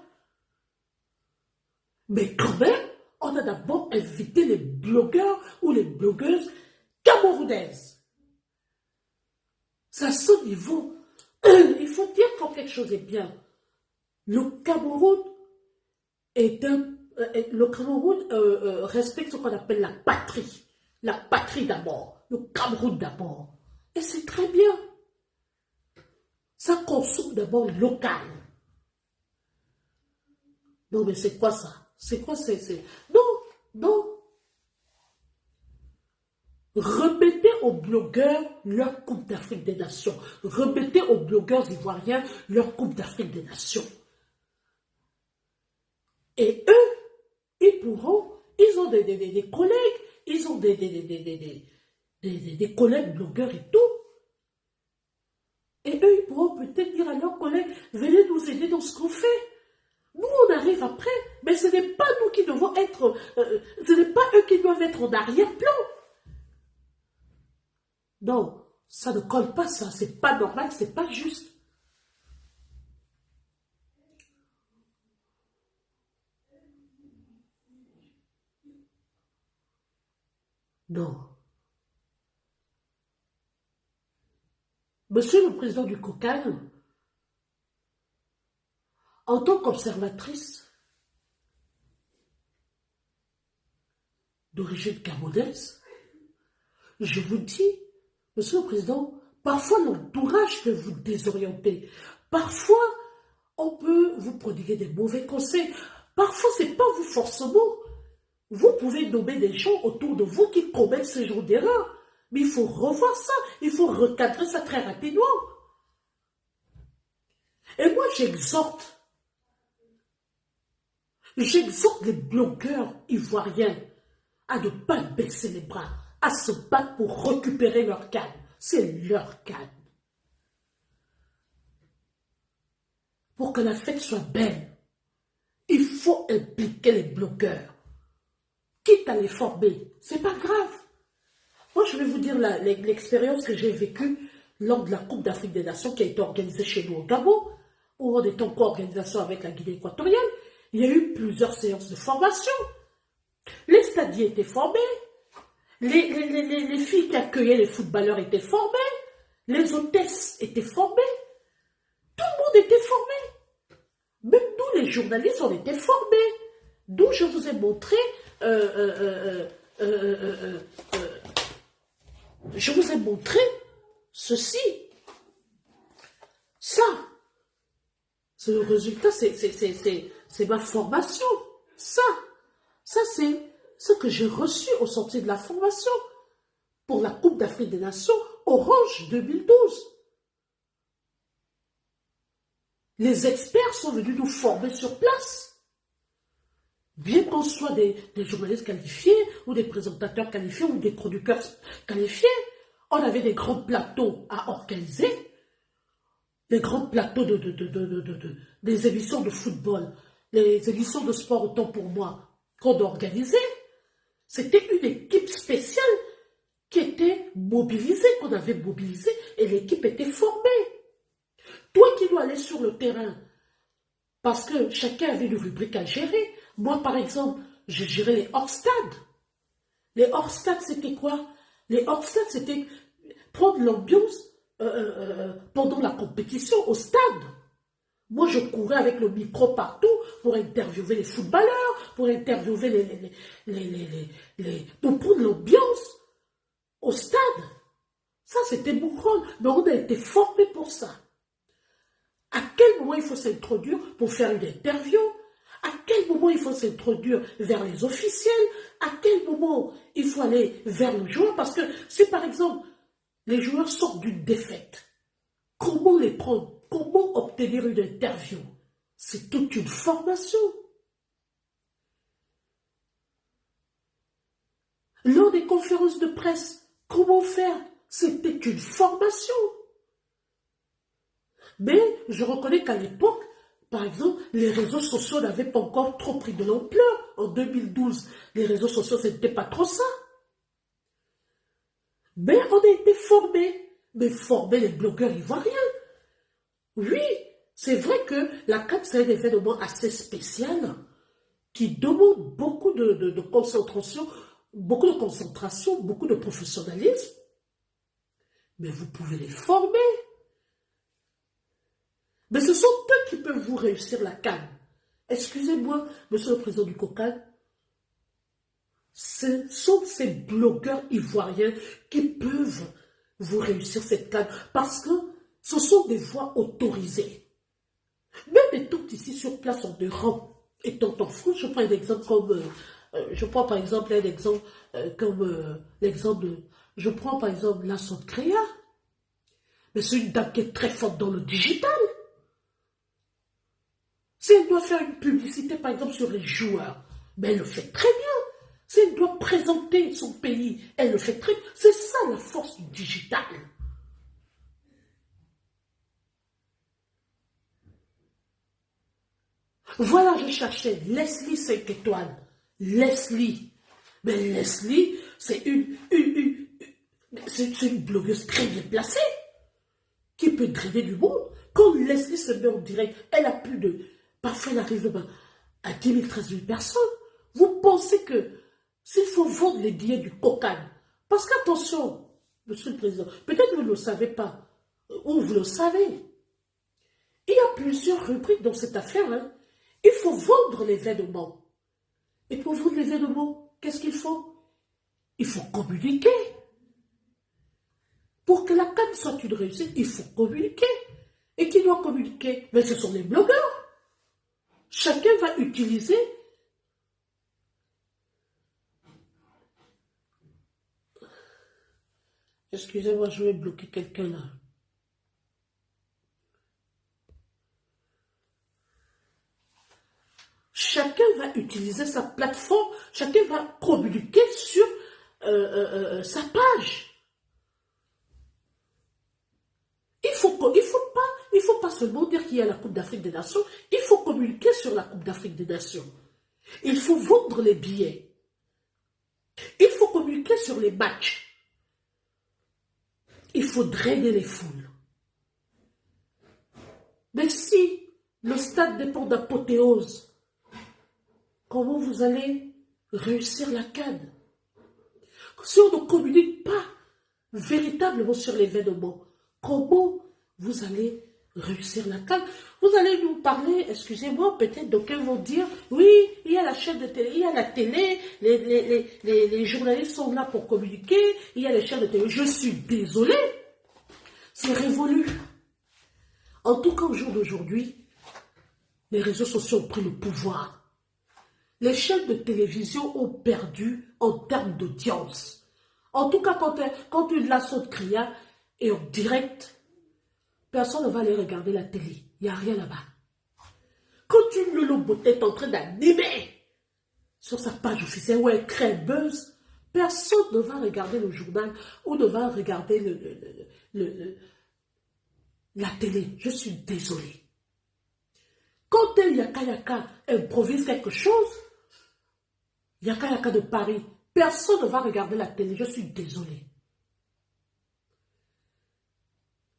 mais quand même, on a d'abord invité les blogueurs ou les blogueuses camerounaises. C'est à ce niveau. Il faut dire quand quelque chose est bien. Le Cameroun respecte ce qu'on appelle la patrie. La patrie d'abord. Le Cameroun d'abord. Et c'est très bien. Ça consomme d'abord local. Non, mais c'est quoi ça? C'est quoi Non, non. Remettez aux blogueurs leur Coupe d'Afrique des Nations. Remettez aux blogueurs ivoiriens leur Coupe d'Afrique des Nations. Et eux, ils pourront, ils ont des collègues, ils ont des collègues blogueurs et tout. Et eux, ils pourront peut-être dire à leurs collègues, venez nous aider dans ce qu'on fait. Nous, on arrive après, mais ce n'est pas nous qui devons être, ce n'est pas eux qui doivent être en arrière-plan. Non, ça ne colle pas ça, c'est pas normal, c'est pas juste. Non. Monsieur le président du COCAN, en tant qu'observatrice, d'origine gabonaise. Je vous dis, Monsieur le Président, parfois l'entourage peut vous désorienter. Parfois, on peut vous prodiguer des mauvais conseils. Parfois, ce n'est pas vous forcément. Vous pouvez nommer des gens autour de vous qui commettent ce genre d'erreur. Mais il faut revoir ça. Il faut recadrer ça très rapidement. Et moi, j'exhorte les blogueurs ivoiriens à ne pas baisser les bras, à se battre pour récupérer leur canne. C'est leur canne. Pour que la fête soit belle, il faut impliquer les blogueurs. Quitte à les former, c'est pas grave. Moi, je vais vous dire l'expérience que j'ai vécue lors de la Coupe d'Afrique des Nations qui a été organisée chez nous au Gabon, où on était en co-organisation avec la Guinée équatoriale. Il y a eu plusieurs séances de formation. Les stadiers étaient formés, les filles qui accueillaient les footballeurs étaient formées, les hôtesses étaient formées, tout le monde était formé. Même nous, les journalistes, on était formés. D'où je vous ai montré, ceci. Ça, c'est le résultat, c'est ma formation. Ça c'est ce que j'ai reçu au sortir de la formation pour la Coupe d'Afrique des Nations Orange 2012. Les experts sont venus nous former sur place. Bien qu'on soit des journalistes qualifiés, ou des présentateurs qualifiés, ou des producteurs qualifiés, on avait des grands plateaux à organiser, des grands plateaux des émissions de football, les émissions de sport autant pour moi qu'on organisait. C'était une équipe spéciale qui était mobilisée, qu'on avait mobilisée, et l'équipe était formée. Toi qui dois aller sur le terrain, parce que chacun avait une rubrique à gérer. Moi, par exemple, je gérais les hors-stades. Les hors-stades, c'était quoi? Les hors-stades, c'était prendre l'ambiance pendant la compétition au stade. Moi, je courais avec le micro partout pour interviewer les footballeurs, pour interviewer pour prendre l'ambiance au stade. Ça, c'était mon rôle. Mais on a été formés pour ça. À quel moment il faut s'introduire pour faire une interview? À quel moment il faut s'introduire vers les officiels? À quel moment il faut aller vers le joueur? Parce que si par exemple, les joueurs sortent d'une défaite, comment les prendre? Comment obtenir une interview? C'est toute une formation. Lors des conférences de presse, comment faire? C'était une formation. Mais je reconnais qu'à l'époque, par exemple, les réseaux sociaux n'avaient pas encore trop pris de l'ampleur. En 2012, les réseaux sociaux, ce n'était pas trop ça. Mais on a été formés. Mais former les blogueurs ivoiriens. Oui, c'est vrai que la CAN, c'est un événement assez spécial qui demande beaucoup de concentration, beaucoup de professionnalisme. Mais vous pouvez les former. Mais ce sont eux qui peuvent vous réussir la CAN. Excusez-moi, monsieur le président du COCAN, ce sont ces blogueurs ivoiriens qui peuvent vous réussir cette CAN parce que ce sont des voix autorisées. Même étant ici sur place en Europe, étant en France, je prends un exemple comme, je prends par exemple la Créa, mais c'est une dame qui est très forte dans le digital. Si elle doit faire une publicité, par exemple, sur les joueurs, mais elle le fait très bien. Si elle doit présenter son pays, elle le fait très bien. C'est ça la force du digital. Voilà, je cherchais Leslie 5 étoiles. Leslie. Mais Leslie, c'est une blogueuse très bien placée qui peut drainer du monde. Quand Leslie se met en direct, elle a plus de... Parfois, elle arrive à 10 000, 13 000 personnes. Vous pensez que s'il faut vendre les billets du COCAN, parce qu'attention, monsieur le président, peut-être que vous ne le savez pas, ou vous le savez, il y a plusieurs rubriques dans cette affaire. Il faut vendre l'événement. Et pour vendre l'événement, qu'est-ce qu'il faut? il faut communiquer. Pour que la CAN soit une réussite, il faut communiquer. Et qui doit communiquer? Mais ce sont les blogueurs. Chacun va utiliser. Excusez-moi, je vais bloquer quelqu'un là. Chacun va utiliser sa plateforme, chacun va communiquer sur sa page. Il faut pas seulement dire qu'il y a la Coupe d'Afrique des Nations, il faut communiquer sur la Coupe d'Afrique des Nations. Il faut vendre les billets. Il faut communiquer sur les matchs. Il faut drainer les foules. Mais si le stade dépend d'apothéose, comment vous allez réussir la CAN? Si on ne communique pas véritablement sur l'événement, comment vous allez réussir la CAN? Vous allez nous parler, excusez-moi, peut-être d'aucuns vont dire, oui, il y a la chaîne de télé, il y a la télé, les journalistes sont là pour communiquer, il y a les chaînes de télé. Je suis désolé, c'est révolu. En tout cas, au jour d'aujourd'hui, les réseaux sociaux ont pris le pouvoir. Les chaînes de télévision ont perdu en termes d'audience. En tout cas, quand une lasso de cria est en direct, personne ne va aller regarder la télé. Il n'y a rien là-bas. Quand une Lolo Beauté est en train d'animer sur sa page officielle où elle crée buzz, personne ne va regarder le journal ou ne va regarder la télé. Je suis désolé. Quand El Yaka Yaka improvise quelque chose, Yaka Yaka de Paris, personne ne va regarder la télé. Je suis désolé.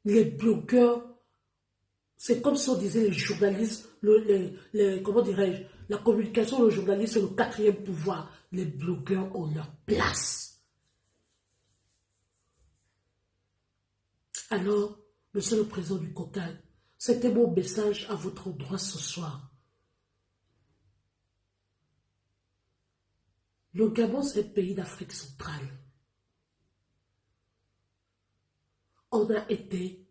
Les blogueurs, c'est comme si on disait les journalistes, comment dirais-je, la communication, le journalisme, c'est le quatrième pouvoir. Les blogueurs ont leur place. Alors, monsieur le président du COCAN, c'était mon message à votre endroit ce soir. Le Gabon, c'est un pays d'Afrique centrale. On a été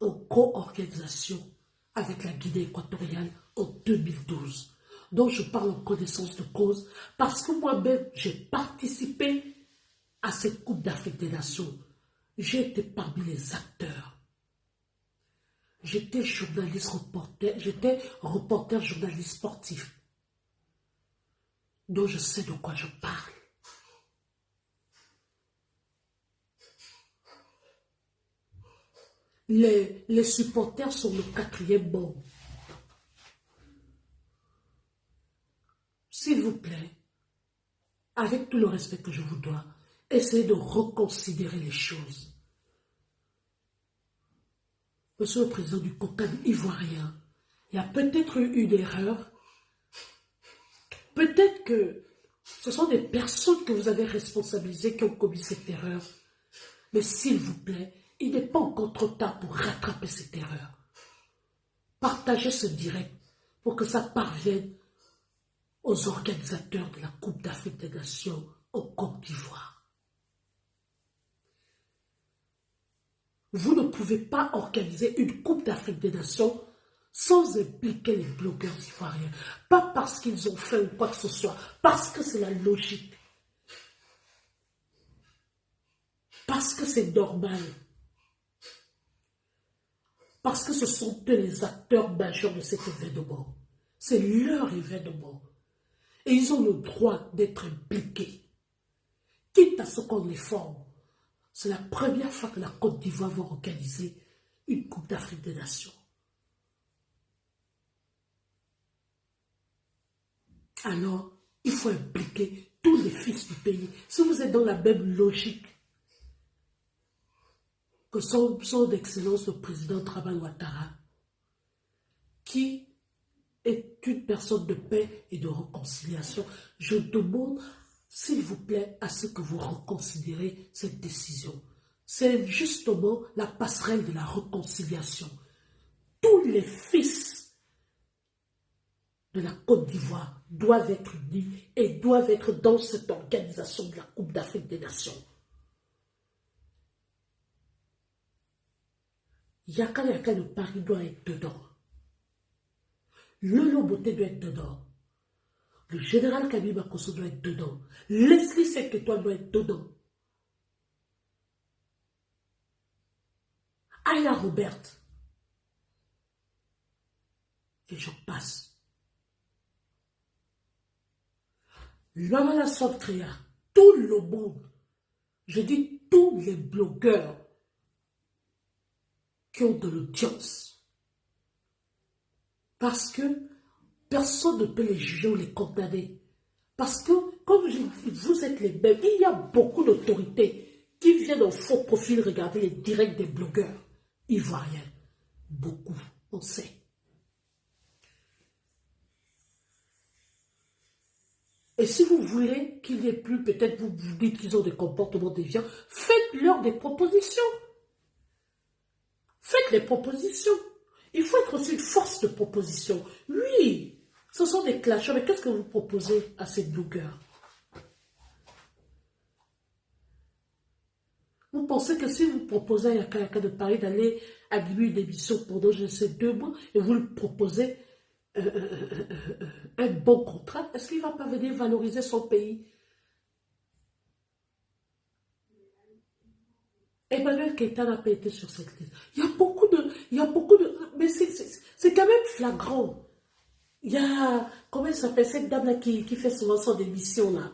en co-organisation avec la Guinée équatoriale en 2012. Donc je parle en connaissance de cause parce que moi-même, j'ai participé à cette Coupe d'Afrique des Nations. J'ai été parmi les acteurs. J'étais journaliste reporter, j'étais reporter journaliste sportif. Donc je sais de quoi je parle. Les supporters sont le quatrième membre. S'il vous plaît, avec tout le respect que je vous dois, essayez de reconsidérer les choses. Monsieur le président du COCAN ivoirien, il y a peut-être eu une erreur. Peut-être que ce sont des personnes que vous avez responsabilisées qui ont commis cette erreur. Mais s'il vous plaît, il n'est pas encore trop tard pour rattraper cette erreur. Partagez ce direct pour que ça parvienne aux organisateurs de la Coupe d'Afrique des Nations en Côte d'Ivoire. Vous ne pouvez pas organiser une Coupe d'Afrique des Nations sans impliquer les blogueurs ivoiriens. Pas parce qu'ils ont fait ou quoi que ce soit, parce que c'est la logique. Parce que c'est normal. Parce que ce sont eux les acteurs majeurs de cet événement. C'est leur événement. Et ils ont le droit d'être impliqués. Quitte à ce qu'on les forme. C'est la première fois que la Côte d'Ivoire va organiser une Coupe d'Afrique des Nations. Alors, il faut impliquer tous les fils du pays. Si vous êtes dans la même logique que son Excellence le président Traban Ouattara, qui est une personne de paix et de réconciliation, je demande, s'il vous plaît, à ce que vous reconsidérez cette décision. C'est justement la passerelle de la réconciliation. Tous les fils de la Côte d'Ivoire doivent être unis et doivent être dans cette organisation de la Coupe d'Afrique des Nations. Yaka de Paris doit être dedans. Le Loboté doit être dedans. Le général Kabi Bakosso doit être dedans. Leslie Seketoa doit être dedans. Aya Robert. Et j'en passe. Lamana Santria, tout le monde, je dis tous les blogueurs qui ont de l'audience. Parce que personne ne peut les juger ou les condamner. Parce que, comme je dis, vous êtes les mêmes. Il y a beaucoup d'autorités qui viennent au faux profil regarder les directs des blogueurs ivoiriens. Beaucoup, on sait. Et si vous voulez qu'il n'y ait plus, peut-être vous vous dites qu'ils ont des comportements déviants, faites-leur des propositions. Faites les propositions. Il faut être aussi une force de proposition. Oui, ce sont des clashs, mais qu'est-ce que vous proposez à ces blogueurs? Vous pensez que si vous proposez à Yaka de Paris d'aller animer une émission pendant, je sais, 2 mois, et vous lui proposez un bon contrat, est-ce qu'il ne va pas venir valoriser son pays? Emmanuel Keïta n'a pas été sur cette liste. Il y a beaucoup de, mais c'est quand même flagrant. Il y a, comment elle s'appelle, cette dame-là qui fait souvent son émission là.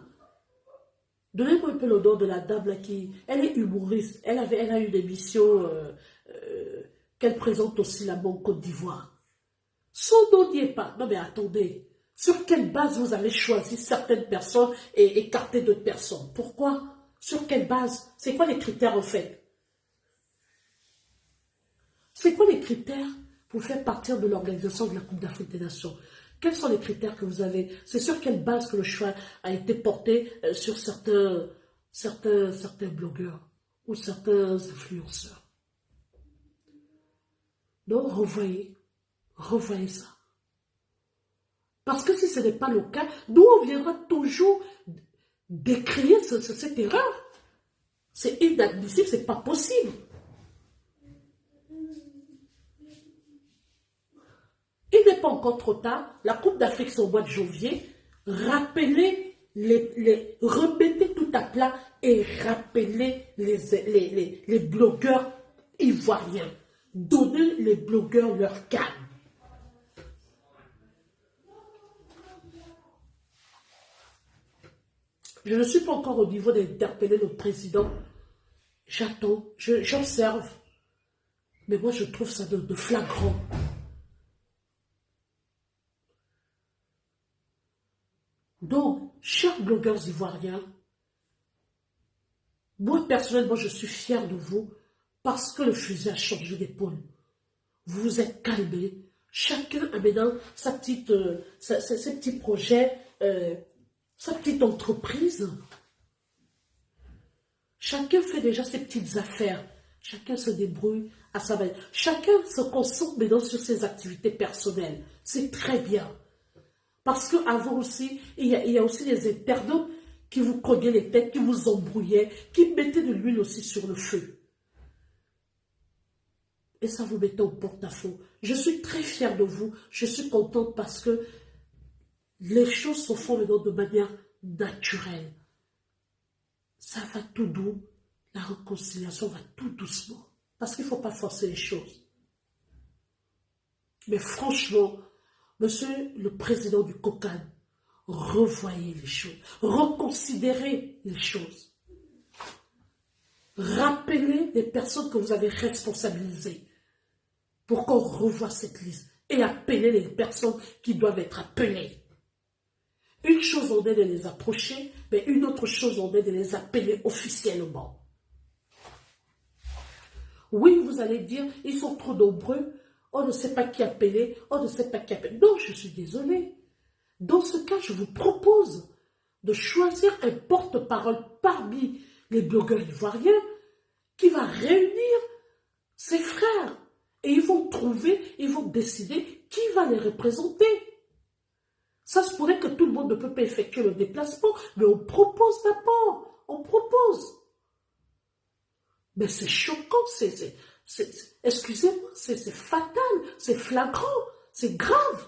Donnez-moi un peu le nom de la dame là elle est humoriste. Elle a eu une émission qu'elle présente aussi là-bas en Côte d'Ivoire. Son nom n'y est pas. Non mais attendez. Sur quelle base vous avez choisi certaines personnes et écarté d'autres personnes? Pourquoi? Sur quelle base? C'est quoi les critères en fait? C'est quoi les critères pour faire partir de l'organisation de la Coupe d'Afrique des Nations? Quels sont les critères que vous avez? C'est sur quelle base que le choix a été porté sur certains blogueurs ou certains influenceurs? Donc, revoyez ça. Parce que si ce n'est pas le cas, nous, on viendra toujours décrier cette erreur. C'est inadmissible, c'est pas possible. Il n'est pas encore trop tard. La Coupe d'Afrique, c'est au mois de janvier. Remettez tout à plat et rappelez les blogueurs ivoiriens. Donnez les blogueurs leur calme. Je ne suis pas encore au niveau d'interpeller le président. J'attends, j'observe. Mais moi, je trouve ça de flagrant. Donc, chers blogueurs ivoiriens, moi, personnellement, je suis fier de vous parce que le fusil a changé d'épaule. Vous vous êtes calmés. Chacun a maintenant ses petits projets, sa petite entreprise. Chacun fait déjà ses petites affaires. Chacun se débrouille à sa manière. Chacun se concentre maintenant sur ses activités personnelles. C'est très bien. Parce qu'avant aussi, il y a aussi les internautes qui vous cognaient les têtes, qui vous embrouillaient, qui mettaient de l'huile aussi sur le feu. Et ça vous mettait au porte-à-faux. Je suis très fière de vous. Je suis contente parce que les choses se font maintenant de manière naturelle. Ça va tout doux. La réconciliation va tout doucement. Parce qu'il ne faut pas forcer les choses. Mais franchement, monsieur le président du COCAN, revoyez les choses. Reconsidérez les choses. Rappelez les personnes que vous avez responsabilisées pour qu'on revoie cette liste et appelez les personnes qui doivent être appelées. Une chose en est de les approcher, mais une autre chose en est de les appeler officiellement. Oui, vous allez dire, ils sont trop nombreux, on ne sait pas qui appeler, on ne sait pas qui appeler. Non, je suis désolée. Dans ce cas, je vous propose de choisir un porte-parole parmi les blogueurs ivoiriens qui va réunir ses frères. Et ils vont décider qui va les représenter. Ça se pourrait que tout le monde ne peut pas effectuer le déplacement, mais on propose d'abord. On propose. Mais c'est choquant, excusez-moi, c'est fatal, c'est flagrant, c'est grave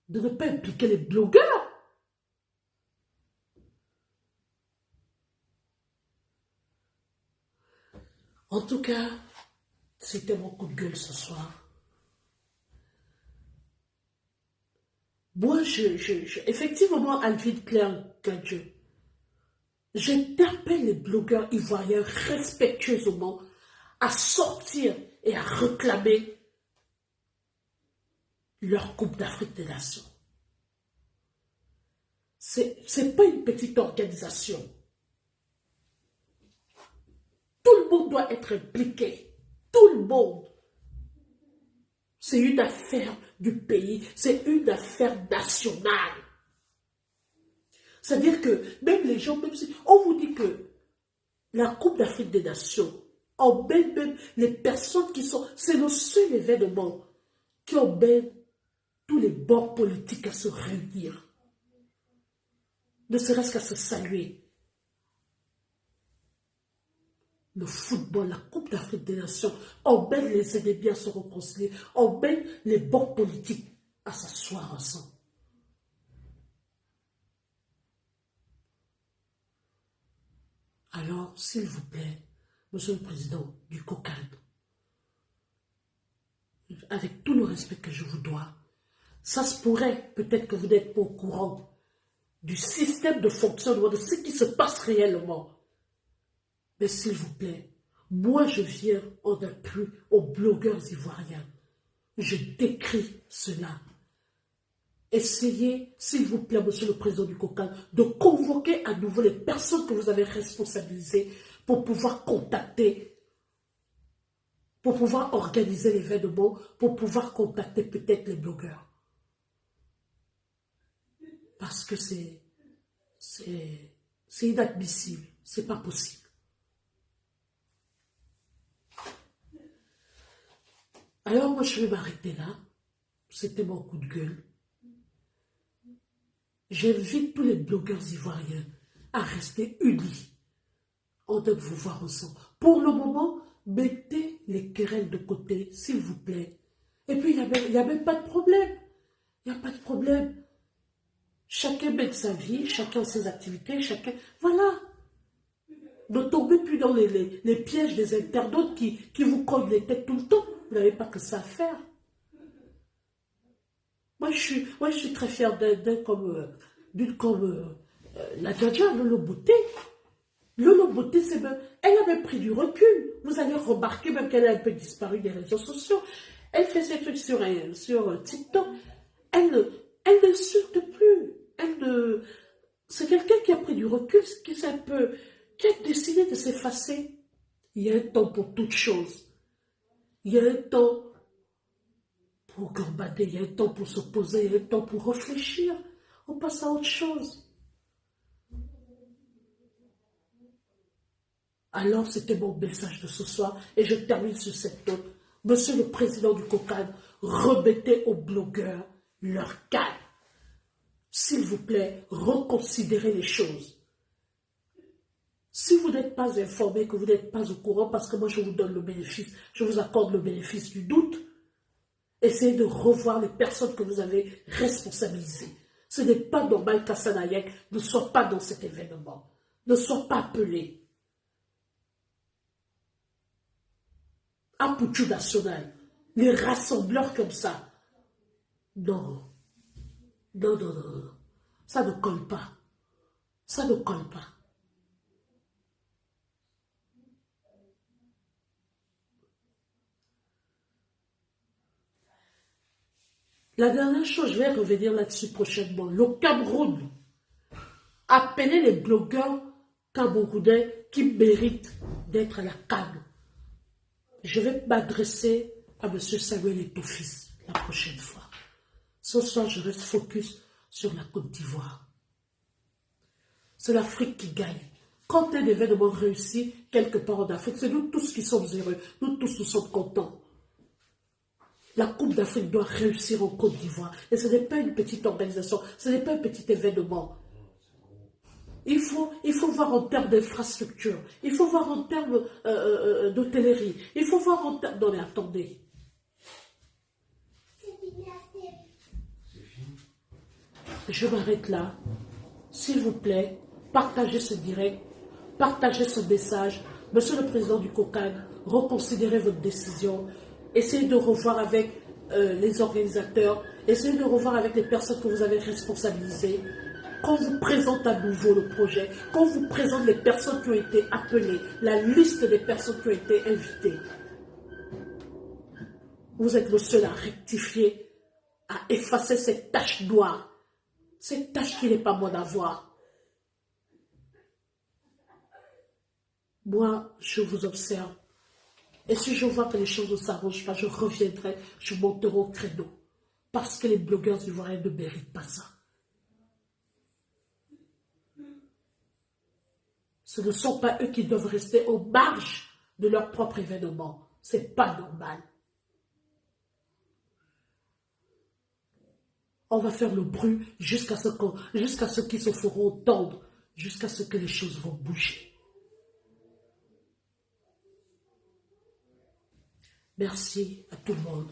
de ne pas impliquer les blogueurs. En tout cas, c'était mon coup de gueule ce soir. Moi, effectivement, Alvin Claire Gadjeu, j'interpelle les blogueurs ivoiriens respectueusement à sortir et à réclamer leur Coupe d'Afrique des Nations. C'est pas une petite organisation. Tout le monde doit être impliqué. Tout le monde. C'est une affaire du pays. C'est une affaire nationale. C'est-à-dire que même les gens, même si on vous dit que la Coupe d'Afrique des Nations emmène même les personnes qui sont... C'est le seul événement qui emmène tous les bords politiques à se réunir. Ne serait-ce qu'à se saluer. Le football, la Coupe d'Afrique des Nations, emmène les ennemis à se réconcilier, emmène les bords politiques à s'asseoir ensemble. Alors, s'il vous plaît, Monsieur le Président du COCAD, avec tout le respect que je vous dois, ça se pourrait peut-être que vous n'êtes pas au courant du système de fonctionnement, de ce qui se passe réellement. Mais s'il vous plaît, moi je viens en appui aux blogueurs ivoiriens. Je décris cela. Essayez, s'il vous plaît, Monsieur le Président du COCAD, de convoquer à nouveau les personnes que vous avez responsabilisées pour pouvoir contacter, pour pouvoir organiser l'événement, pour pouvoir contacter peut-être les blogueurs. Parce que c'est inadmissible, c'est pas possible. Alors moi je vais m'arrêter là, c'était mon coup de gueule. J'invite tous les blogueurs ivoiriens à rester unis, en train de vous voir ensemble. Pour le moment, mettez les querelles de côté, s'il vous plaît. Et puis il n'y a même pas de problème, il n'y a pas de problème. Chacun mène sa vie, chacun ses activités, chacun... Voilà. Ne tombez plus dans les pièges des internautes qui vous cognent les têtes tout le temps. Vous n'avez pas que ça à faire. Moi, je suis très fière d'une comme la Djadja, Lolo Beauté. Lolo Beauté, elle a même pris du recul. Vous allez remarquer même qu'elle a un peu disparu des réseaux sociaux. Elle fait ses trucs sur TikTok. Elle n'insulte plus. C'est quelqu'un qui a pris du recul, qui a décidé de s'effacer. Il y a un temps pour toute chose. Il y a un temps pour gambader, il y a un temps pour se poser, il y a un temps pour réfléchir. On passe à autre chose. Alors, c'était mon message de ce soir et je termine sur cette note. Monsieur le Président du COCAD, remettez aux blogueurs leur calme. S'il vous plaît, reconsidérez les choses. Si vous n'êtes pas informé, que vous n'êtes pas au courant, parce que moi je vous donne le bénéfice, je vous accorde le bénéfice du doute, essayez de revoir les personnes que vous avez responsabilisées. Ce n'est pas normal qu'Hassane Hayek ne soit pas dans cet événement, ne soit pas appelé. À Pouchou National, les rassembleurs comme ça. Non. Non, non, non, non. Ça ne colle pas. Ça ne colle pas. La dernière chose, je vais revenir là-dessus prochainement. Le Cameroun. Appelez les blogueurs camerounais qui méritent d'être à la CAN. Je vais m'adresser à M. Samuel Eto'o-Fils la prochaine fois. Ce soir, je reste focus sur la Côte d'Ivoire. C'est l'Afrique qui gagne. Quand un événement réussit quelque part en Afrique, c'est nous tous qui sommes heureux. Nous tous, nous sommes contents. La Coupe d'Afrique doit réussir en Côte d'Ivoire. Et ce n'est pas une petite organisation, ce n'est pas un petit événement. Il faut voir en termes d'infrastructure, il faut voir en termes d'hôtellerie, il faut voir en termes... Non mais attendez. Je m'arrête là. S'il vous plaît, partagez ce direct, partagez ce message. Monsieur le Président du COCAN, reconsidérez votre décision. Essayez de revoir avec les organisateurs, essayez de revoir avec les personnes que vous avez responsabilisées. Quand vous présentez à nouveau le projet, quand vous présente les personnes qui ont été appelées, la liste des personnes qui ont été invitées, vous êtes le seul à rectifier, à effacer cette tache noire, cette tache qui n'est pas bonne à voir. Moi, je vous observe. Et si je vois que les choses ne s'arrangent pas, je reviendrai, je monterai au créneau. Parce que les blogueurs ivoiriens ne méritent pas ça. Ce ne sont pas eux qui doivent rester aux marges de leur propre événement. Ce n'est pas normal. On va faire le bruit jusqu'à ce qu'ils se feront entendre, jusqu'à ce que les choses vont bouger. Merci à tout le monde.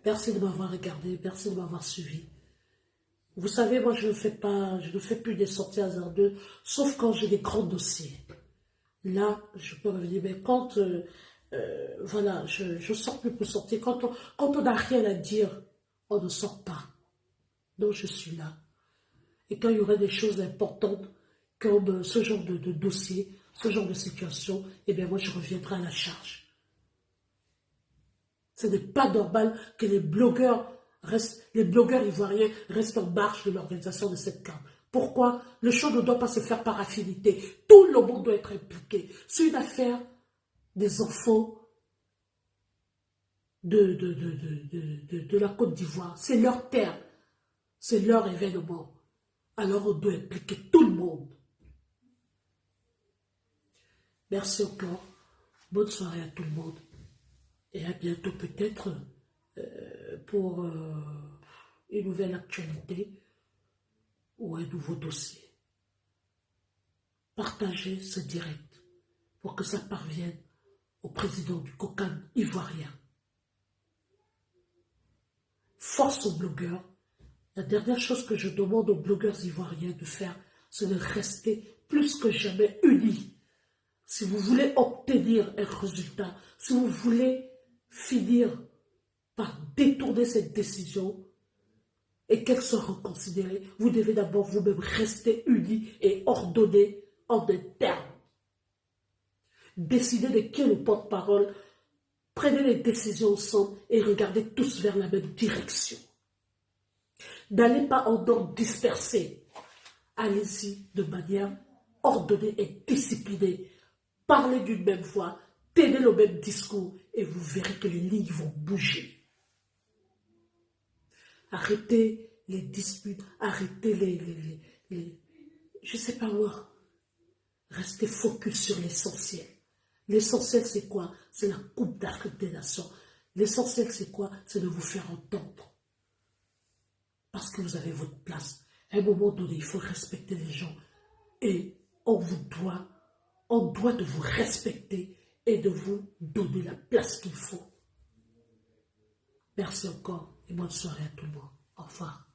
Merci de m'avoir regardé, merci de m'avoir suivi. Vous savez, moi, je ne fais plus des sorties hasardeuses, sauf quand j'ai des grands dossiers. Là, je peux revenir, mais quand, voilà, je sors plus pour sortir. Quand on n'a rien à dire, on ne sort pas. Donc, je suis là. Et quand il y aura des choses importantes, comme ce genre de dossier, ce genre de situation, eh bien, moi, je reviendrai à la charge. Ce n'est pas normal que les blogueurs ivoiriens restent en marge de l'organisation de cette CAN. Pourquoi? Le show ne doit pas se faire par affinité. Tout le monde doit être impliqué. C'est une affaire des enfants de la Côte d'Ivoire. C'est leur terre. C'est leur événement. Alors on doit impliquer tout le monde. Merci encore. Bonne soirée à tout le monde. Et à bientôt peut-être pour une nouvelle actualité ou un nouveau dossier. Partagez ce direct pour que ça parvienne au président du COCAN ivoirien. Force aux blogueurs. La dernière chose que je demande aux blogueurs ivoiriens de faire, c'est de rester plus que jamais unis. Si vous voulez obtenir un résultat, si vous voulez finir par détourner cette décision et qu'elle soit reconsidérée, vous devez d'abord vous-même rester unis et ordonnés en interne. Décidez de qui est le porte-parole, prenez les décisions ensemble et regardez tous vers la même direction. N'allez pas en ordre dispersé. Allez-y de manière ordonnée et disciplinée. Parlez d'une même voix, tenez le même discours et vous verrez que les lignes vont bouger. Arrêtez les disputes, arrêtez je ne sais pas moi. Restez focus sur l'essentiel. L'essentiel c'est quoi? C'est la Coupe d'Afrique des Nations. L'essentiel c'est quoi? C'est de vous faire entendre. Parce que vous avez votre place. À un moment donné, il faut respecter les gens. Et on doit de vous respecter et de vous donner la place qu'il faut. Merci encore et bonne soirée à tout le monde. Au revoir.